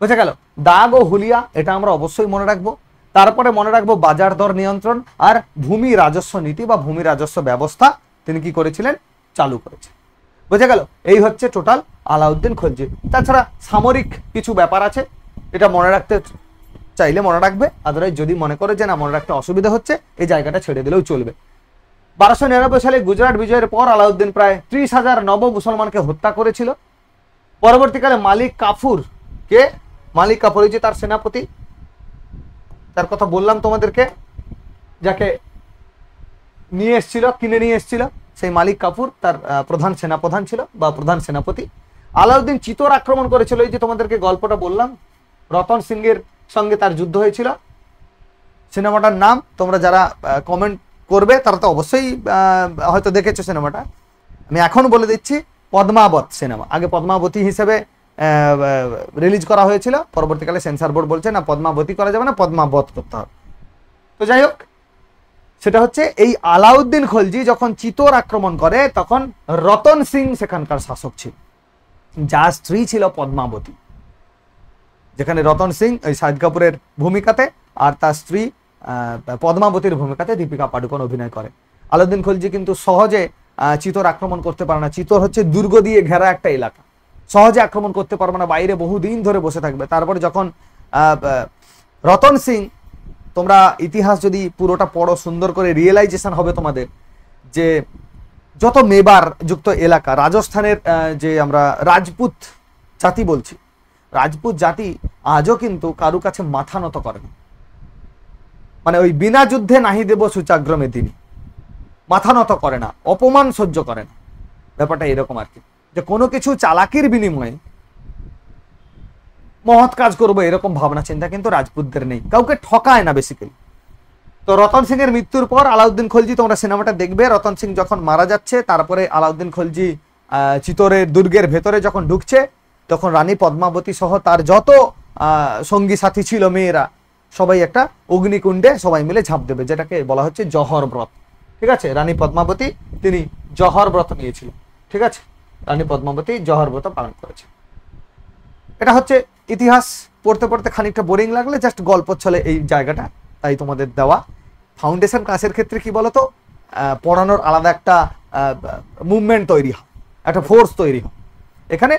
বুঝা গেল? দাগ ও হুলিয়া এটা আমরা অবশ্যই মনে রাখবো। তারপরে মনে রাখবো বাজার দর নিয়ন্ত্রণ আর ভূমি রাজস্ব নীতি বা ভূমি রাজস্ব ব্যবস্থা তিনি কি করেছিলেন, চালু করেছেন। বুঝা গেল? এই হচ্ছে টোটাল আলাউদ্দিন খলজি। তাছাড়া সামরিক কিছু ব্যাপার আছে, এটা মনে রাখতে চাইলে মনে রাখবে, আদারওয়াইজ যদি মনে করে যে না মনে রাখতে অসুবিধা হচ্ছে এই জায়গাটা ছেড়ে দিলেও চলবে। 1299 সালে গুজরাট বিজয়ের পর আলাউদ্দিন প্রায় 30,000 নব মুসলমানকে হত্যা করেছিল। পরবর্তীকালে মালিক কাফুর, কে মালিক কাফুর, এই যে তার সেনাপতি, তার কথা বললাম তোমাদেরকে, যাকে নিয়ে এসেছিল, কিনে নিয়ে এসেছিল, সেই মালিক কাফুর তার প্রধান সেনাপ্রধান ছিল বা প্রধান সেনাপতি। আলাউদ্দিন চিতোর আক্রমণ করেছিল, এই যে তোমাদেরকে গল্পটা বললাম, রতন সিং এর সঙ্গে তার যুদ্ধ হয়েছিল। সিনেমাটার নাম তোমরা যারা কমেন্ট করবে তারা তো অবশ্যই হয়তো দেখেছো সিনেমাটা, আমি এখন বলে দিচ্ছি, পদ্মাবত সিনেমা। আগে পদ্মাবতী হিসেবে রিলিজ করা হয়েছিল, পরবর্তীকালে সেন্সর বোর্ড বলছে না পদ্মাবতী করা যাবে না, পদ্মাবত করতে হবে। তো যাই হোক, সেটা হচ্ছে এই আলাউদ্দিন খলজি যখন চিতোর আক্রমণ করে তখন রতন সিং সেখানকার শাসক ছিল, যার স্ত্রী ছিল পদ্মাবতী, যেখানে রতন সিং ওই শাহিদ কাপুরের ভূমিকাতে আর তার স্ত্রী পদ্মাবতীর ভূমিকাতে দীপিকা পাডুকোন অভিনয় করে। আলাউদ্দিন খলজি কিন্তু সহজে চিতোর আক্রমণ করতে পারে না। চিতোর হচ্ছে দুর্গ দিয়ে ঘেরা একটা এলাকা, সহজে আক্রমণ করতে পারবে না, বাইরে বহুদিন ধরে বসে থাকবে। তারপরে যখন রতন সিং, তোমরা ইতিহাস যদি পুরোটা পড়ো সুন্দর করে রিয়েলাইজেশন হবে তোমাদের যে যত মেবার যুক্ত এলাকা, রাজস্থানের যে আমরা রাজপুত জাতি বলছি, রাজপুত জাতি আজও কিন্তু কারু কাছে মাথা নত করে না, মানে ওই বিনা যুদ্ধে নাহি দেব সুচাগ্রমে তিনি, মাথা নত করে না, অপমান সহ্য করে না। ব্যাপারটা এরকম আর কি, যে কোনো কিছু চালাকির বিনিময়ে মহৎ কাজ করবো এরকম ভাবনা চিন্তা কিন্তু রাজপুতদের নেই, কাউকে ঠকায় না বেসিক্যালি। তো রতন সিং এর মৃত্যুর পর আলাউদ্দিন খলজি, তোমরা সিনেমাটা দেখবে, রতন সিং যখন মারা যাচ্ছে তারপরে আলাউদ্দিন খলজি চিতোরের দুর্গের ভেতরে যখন ঢুকছে, তখন রানী পদ্মাবতী সহ তার যত সঙ্গী সাথী ছিল মেয়েরা সবাই একটা অগ্নিকুণ্ডে সবাই মিলে ঝাঁপ দেবে, যেটাকে বলা হচ্ছে জহর ব্রত। ঠিক আছে, রানী পদ্মাবতী তিনি জহর ব্রত নিয়েছিলেন। ঠিক আছে, রানী পদ্মাবতী জহর ব্রত পালন করেছে। এটা হচ্ছে ইতিহাস। পড়তে পড়তে খানিকটা বোরিং লাগলে জাস্ট গল্প চলে এই জায়গাটা, তাই তোমাদের দেওয়া। ফাউন্ডেশন ক্লাসের ক্ষেত্রে কি বলতো, পড়ানোর আলাদা একটা মুভমেন্ট তৈরি হয়, একটা ফোর্স তৈরি হয়। এখানে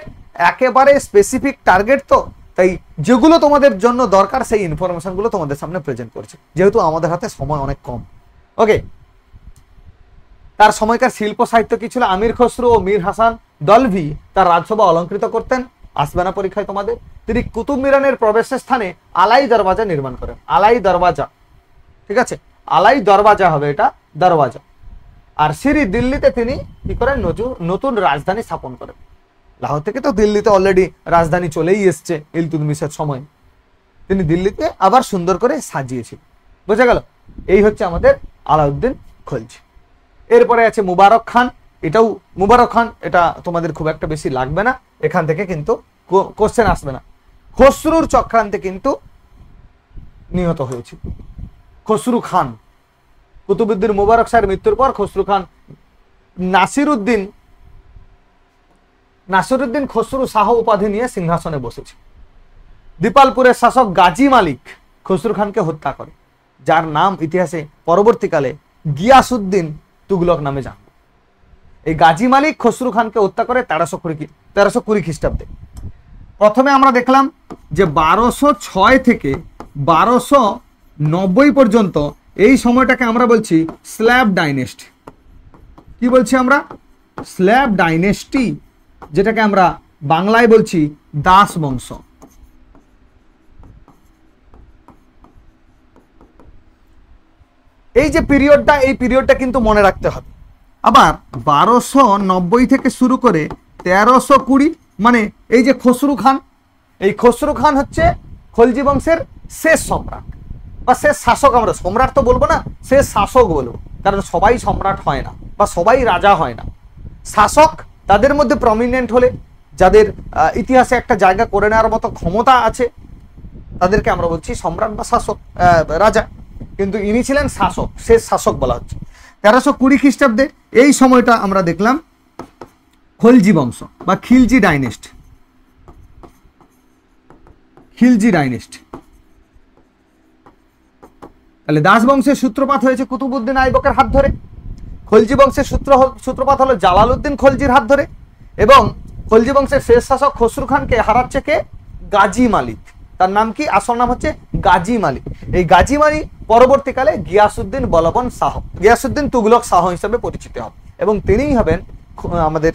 একেবারে স্পেসিফিক টার্গেট, তো তাই যেগুলো তোমাদের জন্য দরকার সেই ইনফরমেশনগুলো তোমাদের সামনে প্রেজেন্ট করছে, যেহেতু আমাদের হাতে সময় অনেক কম। ওকে, তার সময়কার শিল্প সাহিত্য কি ছিল? আমির খসরু ও মীর হাসান দলভি তার রাজসভা অলঙ্কৃত করতেন। আসবে না পরীক্ষায় তোমাদের। তিনি কুতুব মিরানের প্রবেশের স্থানে আলাই দরওয়াজা নির্মাণ করেন। আলাই দরওয়াজা, ঠিক আছে, আলাই দরওয়াজা হবে এটা, দরওয়াজা। আর সিরি দিল্লিতে তিনি কি করেন, নতুন রাজধানী স্থাপন করেন। লাহোর থেকে তো দিল্লিতে অলরেডি রাজধানী চলেই এসছে ইলতুৎমিশের সময়, তিনি দিল্লিতে আবার সুন্দর করে সাজিয়েছিলেন। বোঝা গেল? এই হচ্ছে আমাদের আলাউদ্দিন খলজি। এরপরে আছে মুবারক খান। এটাও মুবারক খান, এটা তোমাদের খুব একটা বেশি লাগবে না, এখান থেকে কিন্তু কোশ্চেন আসবে না। খসরুর চক্রান্তে কিন্তু নিহত হয়েছিল খসরু খান। কুতুবুদ্দিন মুবারক শাহের মৃত্যুর পর খসরু খান নাসিরুদ্দিন খসরু শাহ উপাধি নিয়ে সিংহাসনে বসেছে। দীপালপুরের শাসক গাজী মালিক খসরু খানকে হত্যা করে, যার নাম ইতিহাসে পরবর্তীকালে গিয়াসউদ্দিন তুগলক নামে জানব। এই গাজী মালিক খসরু খানকে হত্যা করে 1320 খ্রিস্টাব্দে। প্রথমে আমরা দেখলাম যে 1206 থেকে 1290 পর্যন্ত এই সময়টাকে আমরা বলছি স্ল্যাব ডাইনেস্টি। কি বলছি আমরা? স্ল্যাব ডাইনেস্টি, যেটাকে আমরা বাংলায় বলছি দাস বংশ। এই যে পিরিয়ডটা, এই পিরিয়ডটা কিন্তু মনে রাখতে হবে। আবার 1290 থেকে শুরু করে 1320, মানে এই যে খসরু খান, এই খসরু খান হচ্ছে খলজি বংশের শেষ সম্রাট বা শেষ শাসক। আমরা সম্রাট তো বলবো না, শেষ শাসক বলবো, কারণ সবাই সম্রাট হয় না বা সবাই রাজা হয় না। শাসক তাদের মধ্যে প্রমিনেন্ট হলে, যাদের ইতিহাসে একটা জায়গা করে নেওয়ার মতো ক্ষমতা আছে, তাদেরকে আমরা বলছি সম্রাট বা শাসক, রাজা। কিন্তু ইনি ছিলেন শাসক, শেষ শাসক বলা হচ্ছে। 1320 খ্রিস্টাব্দে এই সময়টা আমরা দেখলাম খলজি বংশ বা খিলজি ডাইনেস্টি। খিলজি ডাইনেস্টি, তাহলে দাস বংশের সূত্রপাত হয়েছে কুতুবউদ্দিন আইবকের হাত ধরে। খলজি বংশের সূত্রপাত হলো জালালউদ্দিন খলজির হাত ধরে, এবং খলজি বংশের শেষ শাসক খসরু খানকে হারাচ্ছে কে? গাজী মালিক। তার নাম কি? আসল নাম হচ্ছে গাজী মালিক। এই গাজী মালিক পরবর্তীকালে গিয়াসউদ্দিন বলবন শাহ, গিয়াসউদ্দিন তুগলক শাহ হিসেবে পরিচিত হন, এবং তিনিই হবেন আমাদের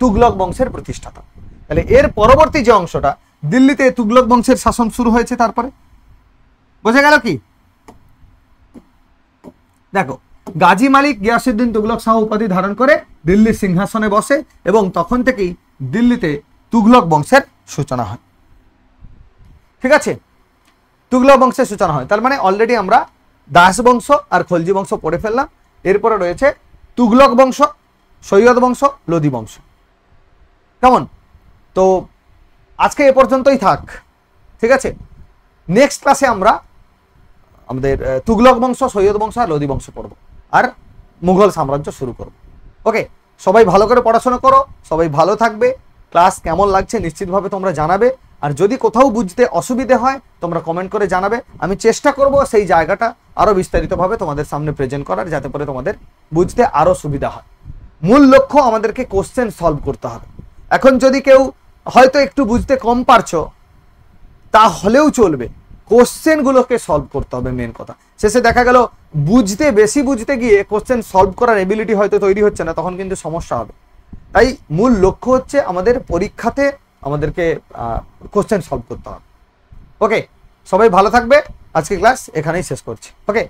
তুগলক বংশের প্রতিষ্ঠাতা। তাহলে এর পরবর্তী যে অংশটা, দিল্লিতে তুগলক বংশের শাসন শুরু হয়েছে। তারপরে বোঝা গেল কি? দেখো, গাজী মালিক গিয়াসউদ্দিন তুগলক শাহ উপাধি ধারণ করে দিল্লির সিংহাসনে বসে, এবং তখন থেকেই দিল্লিতে তুগলক বংশের সূচনা হয়। ঠিক আছে, তুগলক বংশের সূচনা হয়। তার মানে অলরেডি আমরা দাস বংশ আর খলজি বংশ পড়ে ফেললাম। এরপরে রয়েছে তুগলক বংশ, সৈয়দ বংশ, লোদি বংশ। কেমন? তো আজকে এ পর্যন্তই থাক। ঠিক আছে, নেক্সট ক্লাসে আমরা আমাদের তুগলক বংশ, সৈয়দ বংশ আর লোদি বংশ পড়ব, আর মুঘল সাম্রাজ্য শুরু করব। ওকে, সবাই ভালো করে পড়াশোনা করো, সবাই ভালো থাকবে। ক্লাস কেমন লাগছে নিশ্চিতভাবে তোমরা জানাবে, আর যদি কোথাও বুঝতে অসুবিধে হয় তোমরা কমেন্ট করে জানাবে। আমি চেষ্টা করব সেই জায়গাটা আরো বিস্তারিতভাবে তোমাদের সামনে প্রেজেন্ট করার, যাতে করে তোমাদের বুঝতে আরো সুবিধা হয়। মূল লক্ষ্য আমাদেরকে কোশ্চেন সলভ করতে হবে। এখন যদি কেউ হয়তো একটু বুঝতে কম পারছো, তাহলেও চলবে, কোশ্চেনগুলোকে সলভ করতে হবে মেন কথা। শেষে দেখা গেল বেশি বুঝতে গিয়ে কোশ্চেন সলভ করার এবিলিটি হয়তো তৈরি হচ্ছে না, তখন কিন্তু সমস্যা হবে। তাই মূল লক্ষ্য হচ্ছে আমাদের পরীক্ষাতে আমাদেরকে কোশ্চেন সলভ করতে হবে। ওকে, সবাই ভালো থাকবে। আজকে ক্লাস এখানেই শেষ করছি। ওকে।